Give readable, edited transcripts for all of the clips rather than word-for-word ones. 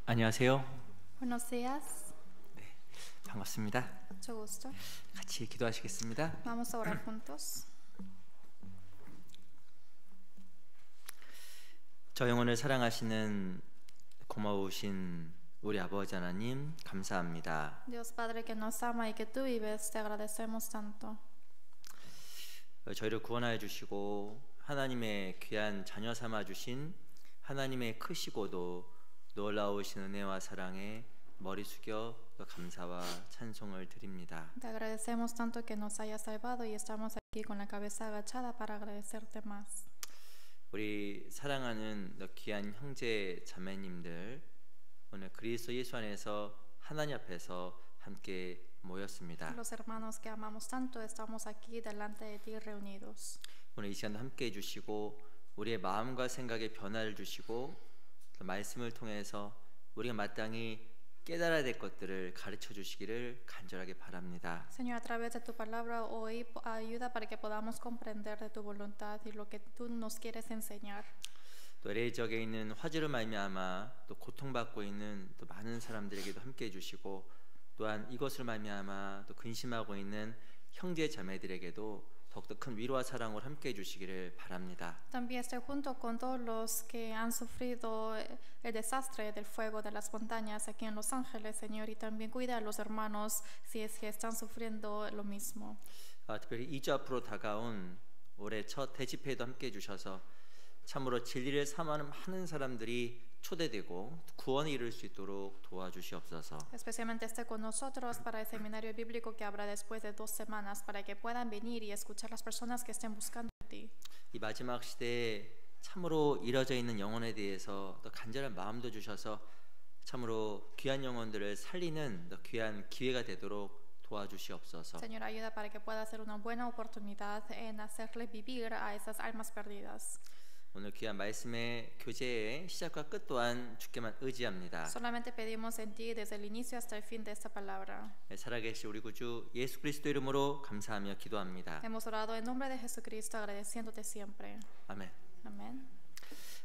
안녕하세요. Buenos días, 반갑습니다. mucho gusto. 같이 기도하시겠습니다. Vamos a orar juntos. 저 영혼을 사랑하시는 고마우신 우리 아버지 하나님 감사합니다. Dios Padre que nos ama y que tú vives, te agradecemos tanto. 저희를 구원하여 주시고 하나님의 귀한 자녀 삼아 주신 하나님의 크시고도 놀라우신 은혜와 사랑에 머리 숙여 감사와 찬송을 드립니다. Te agradecemos tanto que nos hayas salvado y estamos aquí con la cabeza agachada para agradecerte más. 우리 사랑하는 귀한 형제 자매님들 오늘 그리스도 예수 안에서 하나님 앞에서 함께 모였습니다. Los hermanos que amamos tanto, estamos aquí delante de ti reunidos. 오늘 이 시간 함께 해주시고 우리의 마음과 생각에 변화를 주시고 또 말씀을 통해서 우리가 마땅히 깨달아야 될 것들을 가르쳐 주시기를 간절하게 바랍니다. Señor, a través de tu palabra hoy ayuda para que podamos comprender de tu voluntad y lo que tú nos quieres enseñar. 또 LA 지역에 있는 화재로 말미암아 또 고통받고 있는 또 많은 사람들에게도 함께 해주시고 또한 이것을 말미암아 또 근심하고 있는 형제 자매들에게도 더욱더 큰 위로와 사랑으로 함께 해주시기를 바랍니다. También estoy junto con todos los que han sufrido el desastre del fuego de las montañas aquí en Los Ángeles, Señor, y también cuida a los hermanos si es que están sufriendo lo mismo. 특별히 2주 앞으로 다가온 올해 첫 대집회에도 함께 해주셔서 참으로 진리를 삼아하는 많은 사람들이 초대되고 구원에 이를 수 있도록 도와주시옵소서. Especialmente esté con nosotros para el seminario bíblico que habrá después de 2 semanas para que puedan venir y escuchar las personas que estén buscando a ti. 이 마지막 시대에 참으로 이뤄져 있는 영혼에 대해서 또 간절한 마음도 주셔서 참으로 귀한 영혼들을 살리는 또 귀한 기회가 되도록 도와주시옵소서. Señor, ayuda para que pueda ser una buena oportunidad en hacerle vivir a esas almas perdidas. 오늘 귀한 말씀의 교제의 시작과 끝 또한 주께만 의지합니다. Solamente pedimos en ti desde el inicio hasta el fin de esta palabra. 살아계신 우리 구주 예수 그리스도 이름으로 감사하며 기도합니다. Hemos orado en nombre de Jesucristo agradeciéndote siempre. 아멘. Amén.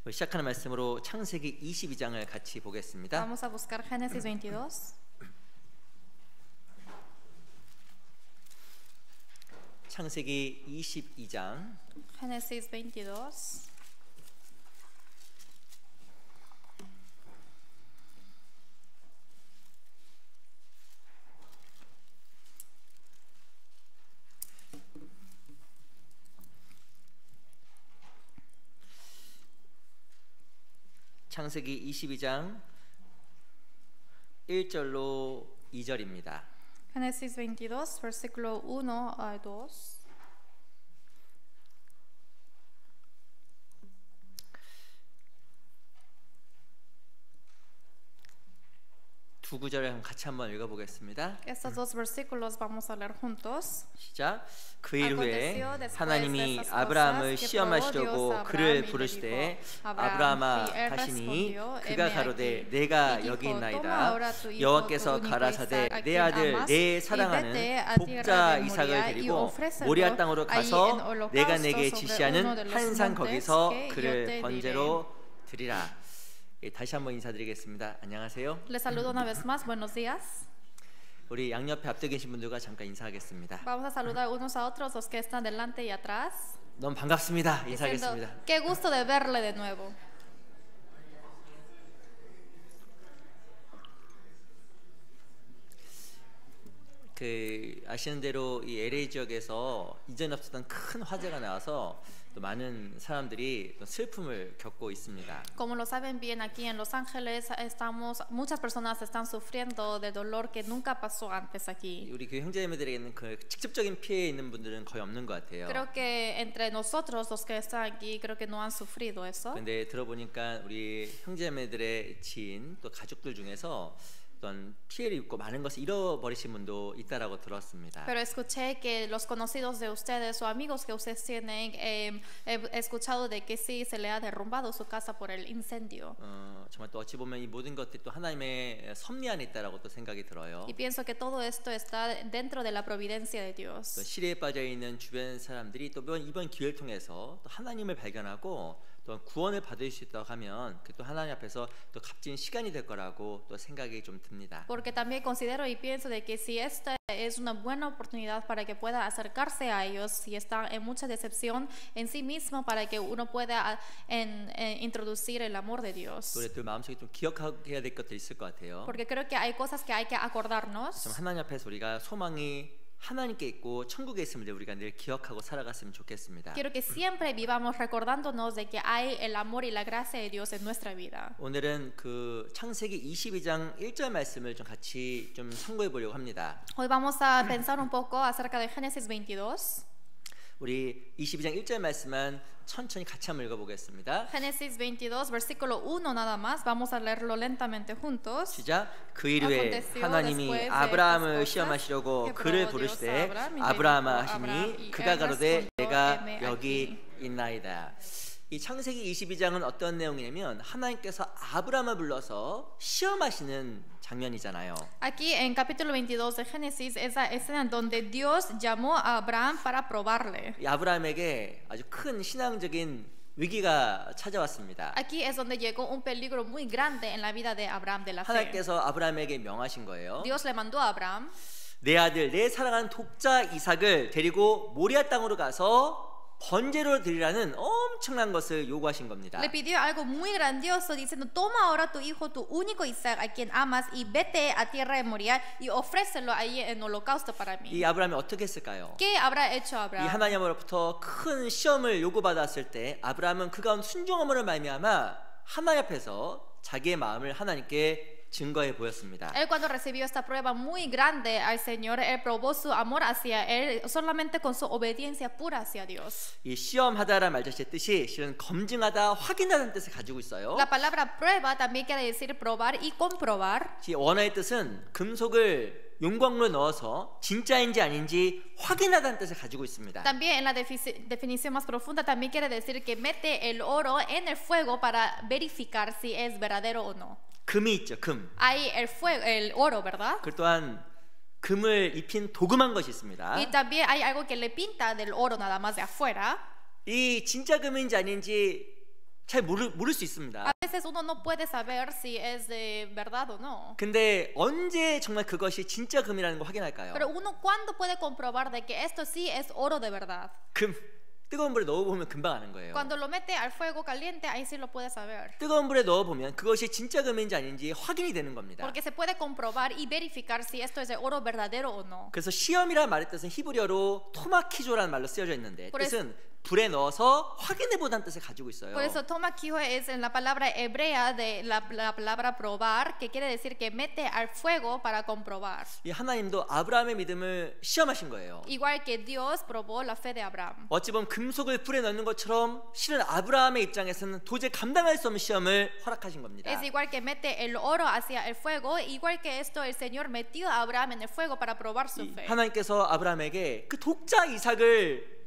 시작하는 말씀으로 창세기 22장을 같이 보겠습니다. Vamos a buscar Génesis 22. 창세기 22장 Génesis 22. 창세기 22장 1절로 2절입니다. Génesis 22, versículo 1 a 2. 두 구절을 같이 한번 읽어보겠습니다. Estos dos versículos vamos a leer juntos. 시작. 그 일 후에 하나님이 아브라함을 시험하시려고 그를 부르시되 아브라함아 하시니 그가 가로되 내가 여기 있나이다. 여호와께서 가라사대 내 아들 내 사랑하는 독자 이삭을 데리고 모리아 땅으로 가서 내가 내게 지시하는 한 산 거기서 그를 번제로 드리라. 다시 한번 인사드리겠습니다. 안녕하세요. Les saludo una vez más. Buenos días. 우리 양옆에 앞에 계신 분들과 잠깐 인사하겠습니다. Vamos a saludar unos a otros los que están delante y atrás. 너무 반갑습니다. Diciendo, 인사하겠습니다. qué gusto de verle de nuevo. 아시는 대로 이 LA 지역에서 이전에 없었던 큰 화재가 나와서 또 많은 사람들이 또 슬픔을 겪고 있습니다. Como lo saben bien, aquí en Los Ángeles muchas personas están sufriendo de dolor que nunca pasó antes aquí. 우리 그 형제자매들에게는 그 직접적인 피해 있는 분들은 거의 없는 것 같아요. Creo que entre nosotros los que están aquí creo que no han sufrido eso. 근데 들어보니까 우리 형제자매들의 지인 또 가족들 중에서 어떤 피해를 입고 많은 것을 잃어버리신 분도 있다라고 들었습니다. Pero escuché que los conocidos de ustedes o amigos que ustedes tienen, he escuchado de que sí se le ha derrumbado su casa por el incendio. 정말 또 어찌 보면 이 모든 것들이 또 하나님의 섭리 안에 있다라고 또 생각이 들어요. Y pienso que todo esto está dentro de la providencia de Dios. 시리에 빠져 있는 주변 사람들이 또 이번 기회를 통해서 또 하나님을 발견하고 또 또 구원을 받을 수 있다고 하면 그 또 하나님 앞에서 또 값진 시간이 될 거라고 또 생각이 좀 듭니다. Porque también considero y pienso de que si esta es una buena oportunidad para que pueda acercarse a ellos, si está en mucha decepción en sí mismo, para que uno pueda introducir el amor de Dios. 우리 또 마음속에 좀 기억해야 될 것들이 있을 것 같아요. Porque creo que hay cosas que hay que acordarnos. 하나님 앞에서 우리가 소망이 하나님께 있고 천국에 있음을 우리가 늘 기억하고 살아갔으면 좋겠습니다. Quiero que siempre vivamos recordándonos de que hay el amor y la gracia de Dios en nuestra vida. 오늘은 그 창세기 22장 1절 말씀을 좀 같이 좀 참고해 보려고 합니다. Hoy vamos a pensar un poco acerca de Génesis 22. 우리 22장 1절 말씀만 천천히 같이 한번 읽어보겠습니다. Génesis 22, versículo 1 nada más. Vamos a leerlo lentamente juntos. 시작. 그 일 후에 하나님이 아브라함을 시험하시려고 그를 부르시되 아브라함아 하시니 그가 가로되 내가 여기 있나이다. 이 창세기 22장은 어떤 내용이냐면 하나님께서 아브라함을 불러서 시험하시는 장면이잖아요. Aquí en capítulo 22 de Génesis esa escena donde Dios llamó a Abraham para probarle. 이 아브라함에게 아주 큰 신앙적인 위기가 찾아왔습니다. Aquí es donde llegó un peligro muy grande en la vida de Abraham de la fe. 하나님께서 아브라함에게 명하신 거예요. Dios le mandó a Abraham. 내 아들 내 사랑하는 독자 이삭을 데리고 모리아 땅으로 가서 번제로 드리라는 엄청난 것을 요구하신 겁니다. Le pidió algo muy grandioso diciendo toma ahora tu hijo tu único Isaac a quien amas y vete a tierra de Moriah y ofrécelo ahí en holocausto para mí. 이 아브라함이 어떻게 했을까요? ¿Qué habrá hecho 이 Abraham? 하나님으로부터 큰 시험을 요구받았을 때 아브라함은 그 가운데 순종함으로 말미암아 하나님 앞에서 자기의 마음을 하나님께 증거해 보였습니다. Él cuando recibió esta prueba muy grande al Señor, él probó su amor hacia él solamente con su obediencia pura hacia Dios. 이 시험하다라는 말 자체의 뜻이 실은 검증하다, 확인하다는 뜻을 가지고 있어요. La palabra prueba también quiere decir probar y comprobar. 이 원어의 뜻은 금속을 용광로에 넣어서 진짜인지 아닌지 확인하다는 뜻을 가지고 있습니다. También en la definición más profunda también quiere decir que mete el oro en el fuego para verificar si es verdadero o no. 금이 있죠, 금. Hay el fuego, el oro, ¿verdad? 그 또한 금을 입힌 도금한 것이 있습니다. Y también hay algo que le pinta del oro nada más de afuera. 이 진짜 금인지 아닌지 잘 모를 수 있습니다. A veces uno no puede saber si es de verdad o no. 근데 언제 정말 그것이 진짜 금이라는 걸 확인할까요? Pero uno cuándo puede comprobar de que esto sí es oro de verdad? 금 뜨거운 물에 넣어보면 금방 아는 거예요. Cuando lo mete al fuego caliente, ahí sí lo puede saber. 뜨거운 물에 넣어보면 그것이 진짜 금인지 아닌지 확인이 되는 겁니다. Porque se puede comprobar y verificar si esto es de oro verdadero o no. 그래서 시험이라는 말의 뜻은 히브리어로 토마키조라는 말로 쓰여져 있는데 뜻은 불에 넣어서 확인해보다는 뜻을 가지고 있어요. Por eso tomakijo es en la palabra hebrea de la palabra probar, que quiere decir que mete al fuego para comprobar. 이 하나님도 아브라함의 믿음을 시험하신 거예요. Igual que Dios probó la fe de Abraham. 어찌 보면 금속을 불에 넣는 것처럼 실은 아브라함의 입장에서는 도저히 감당할 수 없는 시험을 허락하신 겁니다. Es igual que mete el oro hacia el fuego, igual que esto el Señor metió a Abraham en el fuego para probar su fe. 하나님께서 아브라함에게 그 독자 이삭을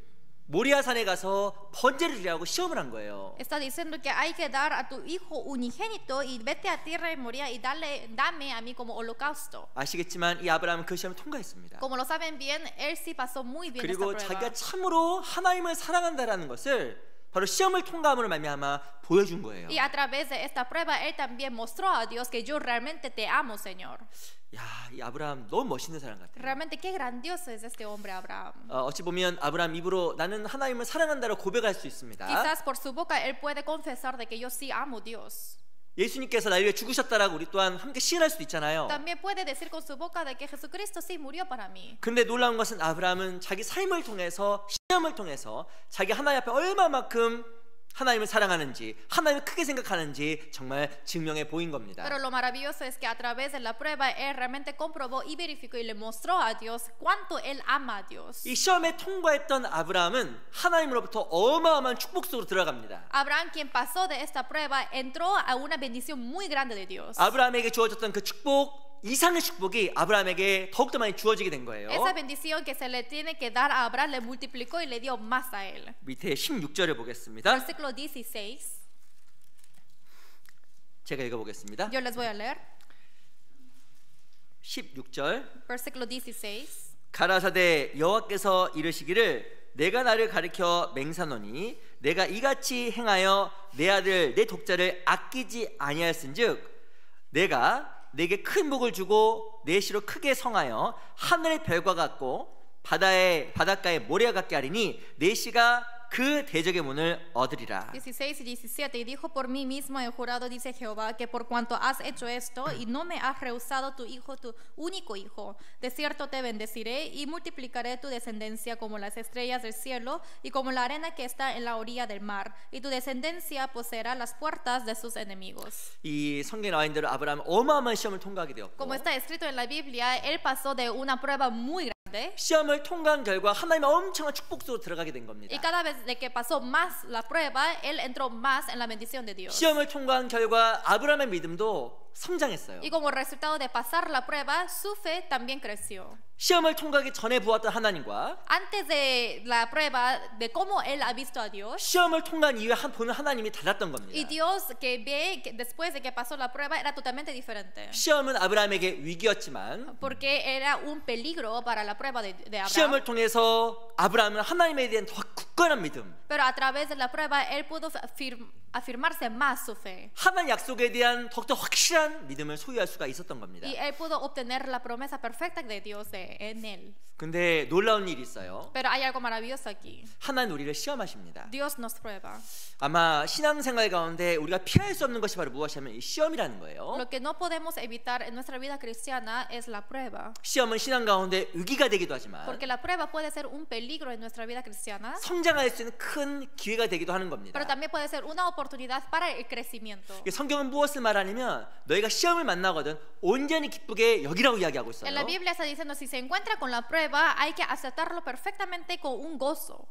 모리아산에 가서 번제를 드리라고 시험을 한 거예요. Está diciendo que hay que dar a tu hijo unigénito y vete a tierra de Moriah y dame a mí como holocausto. 아시겠지만 이 아브라함은 그 시험을 통과했습니다. Como lo saben bien, él sí pasó muy bien esta 그리고 prueba. 자기가 참으로 하나님을 사랑한다라는 것을 바로 시험을 통과함으로 말미암아 보여준 거예요. Y a través de esta prueba él también mostró a Dios que yo realmente te amo, Señor. 야, 이 아브라함 너무 멋있는 사람 같아요. Realmente qué grandioso es este hombre Abraham. 어찌 보면 아브라함 입으로 나는 하나님을 사랑한다고 고백할 수 있습니다. Quizás por su boca él puede confesar de que yo sí amo a Dios. 예수님께서 나를 위해 죽으셨다라고 우리 또한 함께 시인할 수도 있잖아요. También puede decir con su boca de que Jesucristo sí murió para mí. 근데 놀라운 것은 아브라함은 자기 삶을 통해서 시험을 통해서 자기 하나님 앞에 얼마만큼 하나님을 사랑하는지 하나님을 크게 생각하는지 정말 증명해 보인 겁니다. Pero lo maravilloso es que a través de la prueba él realmente comprobó y verificó y le mostró a Dios cuánto él ama a Dios. 이 시험에 통과했던 아브라함은 하나님으로부터 어마어마한 축복 속으로 들어갑니다. Abraham, quien pasó de esta prueba, entró a una bendición muy grande de Dios. 아브라함에게 주어졌던 그 축복 이상의 축복이 아브라함에게 더욱더 많이 주어지게 된 거예요. Esa bendición que se le tiene que dar a Abraham le multiplicó y le dio más a él. 밑에 16절을 보겠습니다. Versículo 16. 제가 읽어보겠습니다. Yo les voy a leer. 16절 Versículo 16. 가라사대 여호와께서 이르시기를 내가 나를 가리켜 맹사노니 내가 이같이 행하여 내 아들 내 독자를 아끼지 아니하였은즉 내가 내게 큰 복을 주고 내 시로 크게 성하여 하늘의 별과 같고 바닷가의 모래와 같게 하리니 내 시가 그 대적의 문을 얻으리라. 16 y 17 Y dijo por mí mismo he jurado, dice Jehová, que por cuanto has hecho esto y no me has rehusado tu hijo, tu único hijo, de cierto te bendeciré y multiplicaré tu descendencia como las estrellas del cielo y como la arena que está en la orilla del mar, y tu descendencia poseerá las puertas de sus enemigos. 이 성경에 나와 있는 대로 아브라함은 어마어마한 시험을 통과하게 되었고, Como está escrito en la Biblia, él pasó de una prueba muy grande. 시험을 통과한 결과 하나님의 엄청난 축복 속으로 들어가게 된 겁니다. Y cada vez de que pasó más la prueba, él entró más en la bendición de Dios. 시험을 통과한 결과 아브라함의 믿음도 성장했어요. Y como resultado de pasar la prueba, su fe también creció. 시험을 통과하기 전에 보았던 하나님과 Antes de la prueba de cómo él ha visto a Dios, 시험을 통과한 이후에 보는 하나님이 달랐던 겁니다. y Dios que ve que después de que pasó la prueba era totalmente diferente. 시험은 아브라함에게 위기였지만 Porque era un peligro para la prueba de Abraham. 시험을 통해서 아브라함은 하나님에 대한 더 굳건한 믿음, Pero a través de la prueba él pudo afirmarse más su fe. 하나님 약속에 대한 더욱더 확실한 믿음을 소유할 수가 있었던 겁니다. Y él pudo obtener la promesa perfecta de Dios en él. 근데 놀라운 일이 있어요. Pero hay algo maravilloso aquí. 하나님 우리를 시험하십니다. Dios nos prueba. 아마 신앙생활 가운데 우리가 피할 수 없는 것이 바로 무엇이냐면 이 시험이라는 거예요. Lo que no podemos evitar en nuestra vida cristiana es la prueba. 시험은 신앙 가운데 위기가 되기도 하지만 Porque la prueba puede ser un peligro en nuestra vida cristiana, 성장할 수 있는 큰 기회가 되기도 하는 겁니다. pero también puede ser una oportunidad para el crecimiento. 성경은 무엇을 말하냐면 너희가 시험을 만나거든 온전히 기쁘게 여기라고 이야기하고 있어요. En la Biblia está diciendo si se encuentra con la prueba hay que aceptarlo perfectamente con un gozo.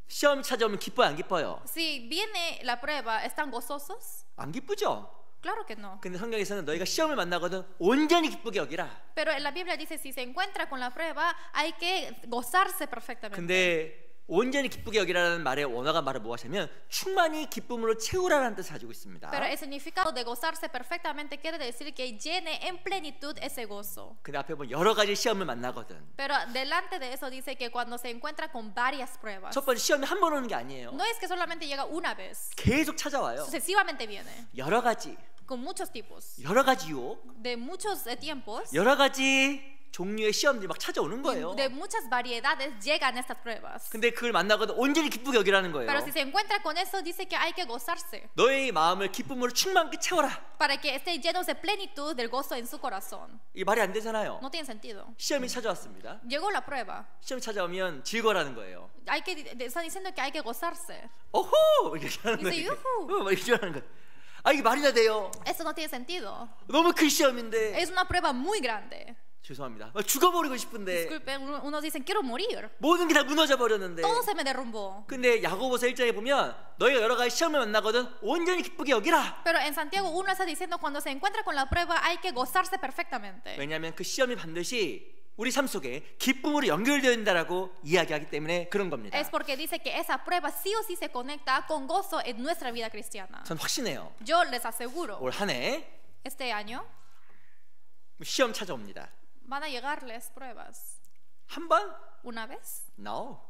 시험 찾아오면 기뻐요, 안 기뻐요? Si viene la prueba, ¿están gozosos? 안 기쁘죠? Claro que no. 근데 성경에서는 너희가 시험을 만나거든 온전히 기쁘게 여기라. Pero en la Biblia dice si se encuentra con la prueba hay que gozarse perfectamente. 근데 온전히 기쁘게 여기라는 말의 원어가 말을 무엇이냐면 충만히 기쁨으로 채우라는 뜻을 가지고 있습니다. Pero el significado de gozarse perfectamente quiere decir que llene en plenitud ese gozo. 근데 앞에 보면 여러 가지 시험을 만나거든. Pero delante de eso dice que cuando se encuentra con varias pruebas, 첫 번째 시험이 한 번 오는 게 아니에요. no es que solamente llega una vez, 계속 찾아와요. sucesivamente viene, 여러 가지, con muchos tipos, 여러 가지 유혹, de muchos tiempos, 여러 가지 종류의 시험들이 막 찾아오는 거예요. de muchas variedades llegan estas pruebas. 근데 그걸 만나거든 온전히 기쁘게 여기라는 거예요. Pero si se encuentra con eso dice que hay que gozarse 너의 마음을 기쁨으로 충만하게 채워라. para que estén llenos de plenitud del gozo en su corazón. 이 말이 안 되잖아요. No tiene sentido. 시험이 찾아왔습니다. Llegó la prueba. 시험이 찾아오면 즐거라는 거예요. Hay que está diciendo que hay que gozarse. 오호 이렇게 하는 Dice, 거예요. 유후. 이렇게 하는 거예요. 아 이게 말이나 돼요. Eso no tiene sentido. 너무 큰 시험인데. Es una prueba muy grande. 죄송합니다. 죽어버리고 싶은데 Disculpen, unos dicen quiero morir. 모든 게 다 무너져 버렸는데. Todo se me derrumbó. 근데 야고보서 1장에 보면 너희가 여러 가지 시험을 만나거든 온전히 기쁘게 여기라. Pero en Santiago 1 está diciendo cuando se encuentra con la prueba hay que gozarse perfectamente. 왜냐하면 그 시험이 반드시 우리 삶 속에 기쁨으로 연결되어 있다라고 이야기하기 때문에 그런 겁니다. Es porque dice que esa prueba sí o sí se conecta con gozo en nuestra vida cristiana. 전 확신해요. Yo les aseguro, 올 한 해 este año 시험 찾아옵니다. van a llegarles pruebas. 한 번? Una vez, No.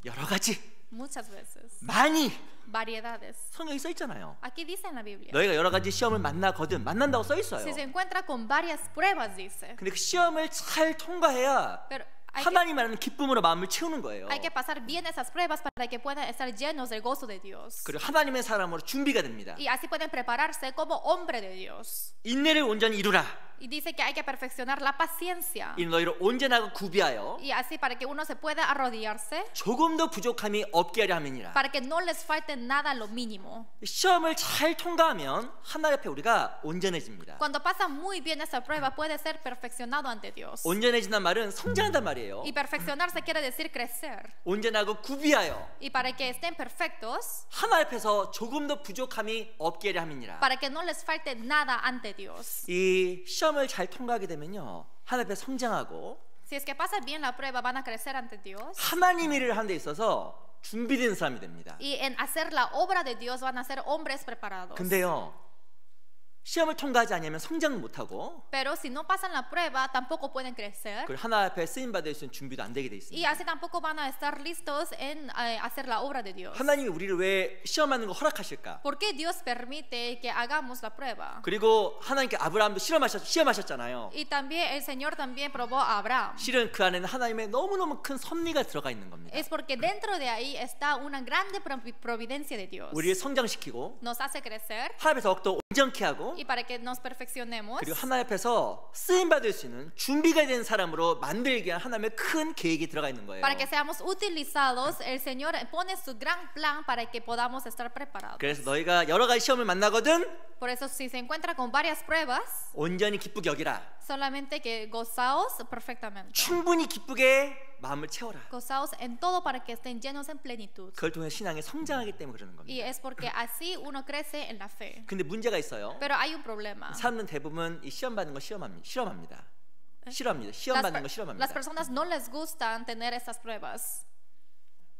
여러 가지, muchas veces, 많이 variedades. 성경에 써 있잖아요. Aquí dice en la Biblia. 너희가 여러 가지 시험을 만난다고 써 있어요. Si se encuentra con varias pruebas dice. 근데 그 시험을 잘 통과해야 Pero 하나님이라는 기쁨으로 마음을 채우는 거예요. hay que pasar bien esas pruebas para que puedan estar llenos del gozo de Dios. 그리고 하나님의 사람으로 준비가 됩니다. Y así pueden prepararse como hombre de Dios. 인내를 온전히 이루라. Y dice que hay que perfeccionar la paciencia. 이 너희를 온전하고 구비하여 Y así para que uno se pueda arrodillarse, 조금도 부족함이 없게 하려 함이니라. para que no les falte nada lo mínimo. 시험을 잘 통과하면 하나님 앞에 우리가 온전해집니다. Cuando pasa muy bien esa prueba puede ser perfeccionado ante Dios. 온전해진단 말은 성장한단 말이에요. Y perfeccionarse quiere decir crecer. 온전하고 구비하여 Y para que estén perfectos, 하나님 앞에서 조금도 부족함이 없게 하려 함이니라. para que no les falte nada ante Dios. 이 시험을 잘 통과하게 되면요 하나님 앞에 성장하고 Si es que pasa bien la prueba van a crecer ante Dios. 하나님 일을 하는 데 있어서 준비된 사람이 됩니다. Y en hacer la obra de Dios van a ser hombres preparados. 근데요 시험을 통과하지 않으면 성장을 못하고 Pero si no pasan la prueba, tampoco pueden crecer. 그리고 하나님 앞에 쓰임 받을 수 있는 준비도 안 되게 돼 Y 있습니다. así tampoco van a estar listos en hacer la obra de Dios. 하나님이 우리를 왜 시험하는 거 허락하실까? ¿Por qué Dios permite que hagamos la prueba? 그리고 하나님께 아브라함도 시험하셨잖아요. Y también el Señor también probó a Abraham. 실은 그 안에는 하나님의 너무너무 큰 섭리가 들어가 있는 겁니다. Es porque dentro de ahí está una grande providencia de Dios. 우리를 성장시키고 Nos hace crecer 하나님 앞에서 더욱더 온전케 하고 y para que nos perfeccionemos. 그리고 하나님 앞에서 쓰임 받을 수 있는 준비가 된 사람으로 만들기 위한 하나님의 큰 계획이 들어가 있는 거예요. Para que seamos utilizados, el Señor pone su gran plan para que podamos estar preparados. 그래서 너희가 여러 가지 시험을 만나거든 Por eso si se encuentra con varias pruebas, 온전히 기쁘게 여기라. solamente que gozaos perfectamente. 충분히 기쁘게 마음을 채워라. Gozaos en todo para que estén llenos en plenitud. 그걸 통해 신앙이 성장하기 때문에 그러는 Y 겁니다. es porque así uno crece en la fe. 근데 문제가 있어요. Pero hay un problema. 사람은 대부분 이 시험 받는 거 싫어합니다. 싫어합니다. 시험 받는 거 Las 싫어합니다. personas no les gustan tener estas pruebas.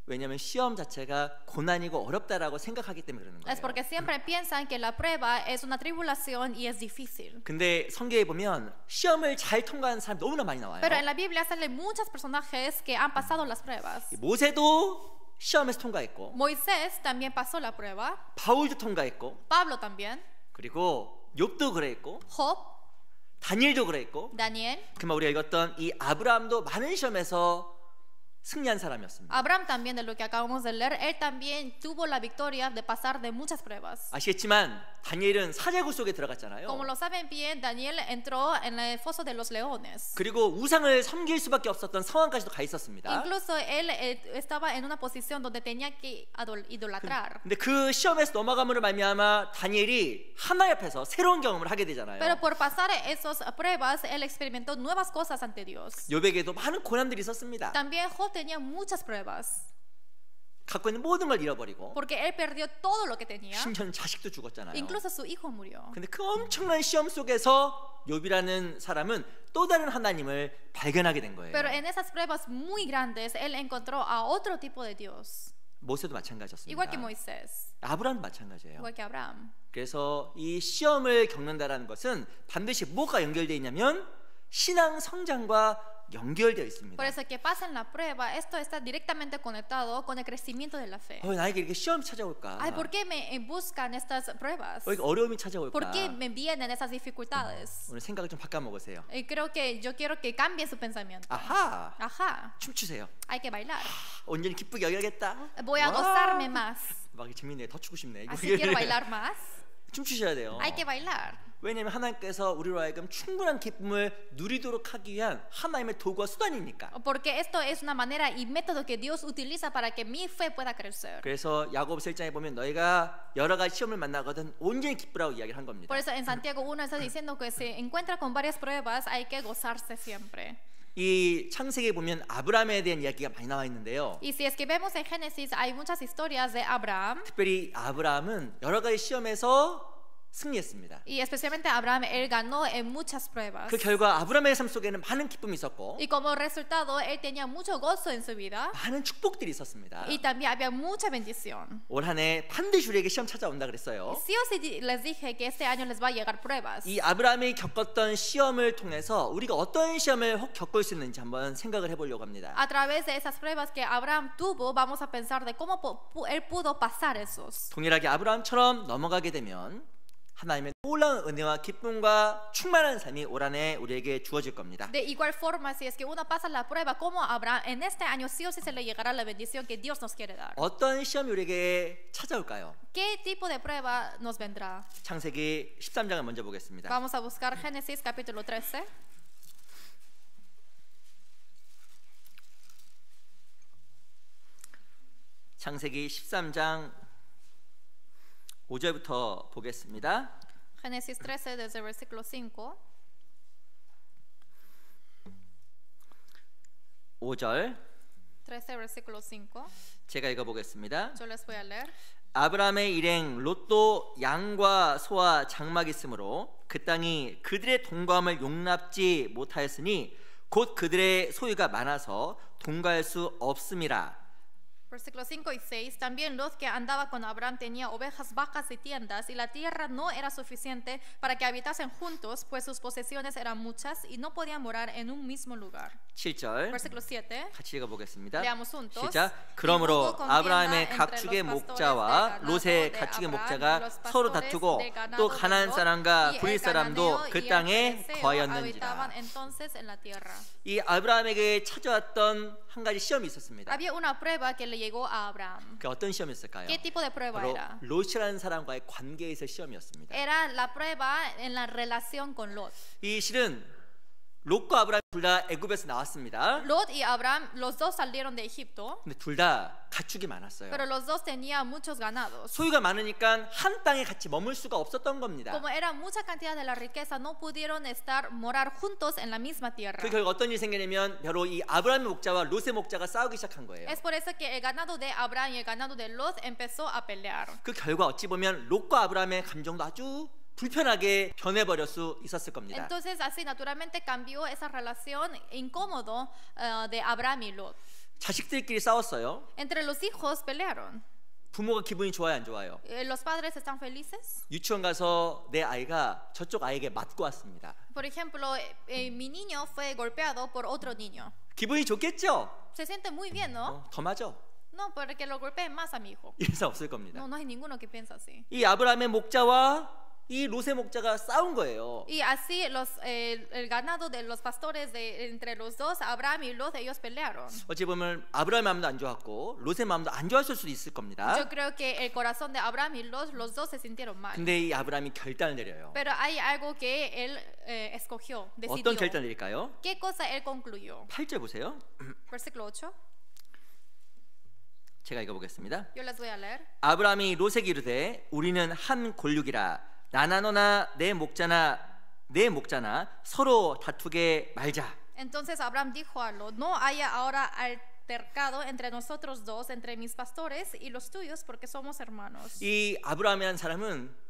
왜냐하면 시험 자체가 고난이고 어렵다라고 생각하기 때문에 그러는 Es porque 거예요. siempre piensan que la prueba es una tribulación y es difícil. 근데 성경에 보면 시험을 잘 통과한 사람 너무나 많이 나와요. Pero en la Biblia salen muchos personajes que han pasado las pruebas. 모세도 시험에서 통과했고 Moisés también pasó la prueba. 바울도 통과했고 Pablo también. 그리고 욥도 그랬고 Job, 다니엘도 그랬고 Daniel. 그만 우리가 읽었던 이 아브라함도 많은 시험에서 승리한 사람이었습니다. Abraham también, de lo que acabamos de leer, él también tuvo la victoria de pasar de muchas pruebas. 아시겠지만 다니엘은 사자굴 속에 들어갔잖아요. Como lo saben bien, Daniel entró en el foso de los leones. 그리고 우상을 섬길 수밖에 없었던 상황까지도 가 있었습니다. Incluso él estaba en una posición donde tenía que idolatrar. 근데 그 시험에서 넘어감으로 말미암아 다니엘이 하나님 앞에서 새로운 경험을 하게 되잖아요. Pero por pasar esas pruebas, él experimentó nuevas cosas ante Dios. 욥에게도 많은 고난들이 있었습니다. También Job tenía muchas pruebas. 갖고 있는 모든 걸 잃어버리고 Porque él perdió todo lo que tenía. 심지어는 자식도 죽었잖아요. Incluso su hijo murió. 근데 그 엄청난 시험 속에서 욥이라는 사람은 또 다른 하나님을 발견하게 된 거예요. Pero en esas pruebas muy grandes, él encontró a otro tipo de Dios. 모세도 마찬가지였습니다. Igual que Moisés, 아브라함도 마찬가지예요. igual que Abraham. 그래서 이 시험을 겪는다라는 것은 반드시 뭐가 연결되어 있냐면 신앙 성장과 연결되어 있습니다. Por eso que pasen la prueba, esto está directamente conectado con el crecimiento de la fe. 나에게 이렇게 시험이 찾아올까? Ay, ¿por qué me buscan estas pruebas? 이렇게 어려움이 찾아올까? ¿Por qué me vienen esas dificultades? 오늘 생각을 좀 바꿔 먹으세요. Y creo que yo quiero que cambien su pensamiento. 아하, Ajá, 춤추세요. hay que bailar. 온전히 기쁘게 여겨야겠다. Voy a gozarme más. 막 재밌네. 더 추고 싶네. Así quiero bailar más. 춤추셔야 돼요. Hay que bailar. 왜냐하면 하나님께서 우리로 하여금 충분한 기쁨을 누리도록 하기 위한 하나님의 도구와 수단이니까. Porque esto es una manera y método que Dios utiliza para que mi fe pueda crecer. 그래서 야고보서 1장에 보면 너희가 여러 가지 시험을 만나거든 온전히 기쁘라고 이야기를 한 겁니다. Por eso en Santiago 1 está diciendo que se encuentra con varias pruebas, hay que gozarse siempre. 이 창세기에 보면 아브라함에 대한 이야기가 많이 나와 있는데요. Y si es que vemos en Génesis hay muchas historias de Abraham. 특별히 아브라함은 여러 가지 시험에서 승리했습니다. Y especialmente Abraham, él ganó en muchas pruebas. 그 결과 아브라함의 삶 속에는 많은 기쁨이 있었고 Y como resultado, él tenía mucho gozo en su vida. 많은 축복들이 있었습니다. Y también había mucha bendición. 올 한 해 반드시 우리에게 시험 찾아온다 그랬어요. Sí o sí les dije que este año les va a llegar pruebas. 이 아브라함이 겪었던 시험을 통해서 우리가 어떤 시험을 겪을 수 있는지 한번 생각을 해보려고 합니다. A través de esas pruebas que Abraham tuvo, vamos a pensar de cómo él pudo pasar esos. 동일하게 아브라함처럼 넘어가게 되면 하나님의 놀라운 은혜와 기쁨과 충만한 삶이 올 한 해 우리에게 주어질 겁니다. De igual forma, si es que uno pasa la prueba como Abraham, en este año sí o sí se le llegará la bendición que Dios nos quiere dar. 어떤 시험이 우리에게 찾아올까요? ¿Qué tipo de prueba nos vendrá? 창세기 13장을 먼저 보겠습니다. Vamos a buscar Génesis capítulo 13. 창세기 13장 5절부터 보겠습니다. Génesis 13 desde el versículo 5. 5절 13 versículo 5. 제가 읽어보겠습니다. Yo les voy a leer. 아브라함의 일행 롯도 양과 소와 장막이 있으므로 그 땅이 그들의 동거함을 용납지 못하였으니 곧 그들의 소유가 많아서 동거할 수 없음이라. Versículos 5 y 6. También Lot, que andaba con Abraham, tenía ovejas, vacas y tiendas, y la tierra no era suficiente para que habitasen juntos, pues sus posesiones eran muchas y no podían morar en un mismo lugar. 7절 Versículo 7. 같이 읽어보겠습니다. Leamos juntos. 시작. 그러므로 아브라함의 각축의 목자와 롯의 각축의 목자가 서로 다투고 또 가나안 사람과 브릿 사람도 그 땅에 거하였는지라. 이 아브라함에게 찾아왔던 한 가지 시험이 있었습니다. Había una prueba que le llegó a Abraham. 그 어떤 시험이었을까요? ¿Qué tipo de prueba 바로 era? 롯이라는 사람과의 관계에서 시험이었습니다. Era la prueba en la relación con Lot. 이 실은 롯과 아브라함 둘 다 애굽에서 나왔습니다. Lot y Abraham, los dos salieron de Egipto. 근데 둘 다 가축이 많았어요. Pero los dos tenían muchos ganados. 소유가 많으니까 한 땅에 같이 머물 수가 없었던 겁니다. Como era mucha cantidad de la riqueza, no pudieron estar morar juntos en la misma tierra. 그 결과 어떤 일이 생기냐면 바로 이 아브라함의 목자와 롯의 목자가 싸우기 시작한 거예요. Es por eso que el ganado de Abraham y el ganado de Lot empezó a pelear. 그 결과 어찌 보면 롯과 아브라함의 감정도 아주 불편하게 변해버릴 수 있었을 겁니다. Entonces así naturalmente cambió esa relación incómodo de Abraham y Lot. 자식들끼리 싸웠어요. Entre los hijos pelearon. 부모가 기분이 좋아요, 안 좋아요? Los padres están felices. 유치원 가서 내 아이가 저쪽 아이에게 맞고 왔습니다. Por ejemplo, mi niño fue golpeado por otro niño. 기분이 좋겠죠? Se siente muy bien, ¿no? 더 맞아. No, porque lo golpeen más a mi hijo. 이런 사람 없을 겁니다. No, no hay ninguno que piensa así. 이 아브라함의 목자와 이 롯의 목자가 싸운 거예요. Y así el ganado de los pastores entre los dos, Abraham y Lot, ellos pelearon. 어찌 보면 아브라함의 마음도 안 좋았고 롯의 마음도 안 좋았을 수도 있을 겁니다. Yo creo que el corazón de Abraham y Lot, los dos se sintieron mal. 근데 이 아브라함이 결단을 내려요. Pero hay algo que él escogió, decidió. 어떤 결단을 내릴까요? ¿Qué cosa él concluyó? 8절 보세요. Versículo 8. 제가 읽어보겠습니다. Yo les voy a leer. 아브라함이 롯에게 이르되 우리는 한 골육이라 나나 너나 내 목자나 서로 다투게 말자. Entonces Abraham dijo a Lot: No haya ahora altercado entre nosotros dos, entre mis pastores y los tuyos, porque somos hermanos. 이 아브라함이라는 사람은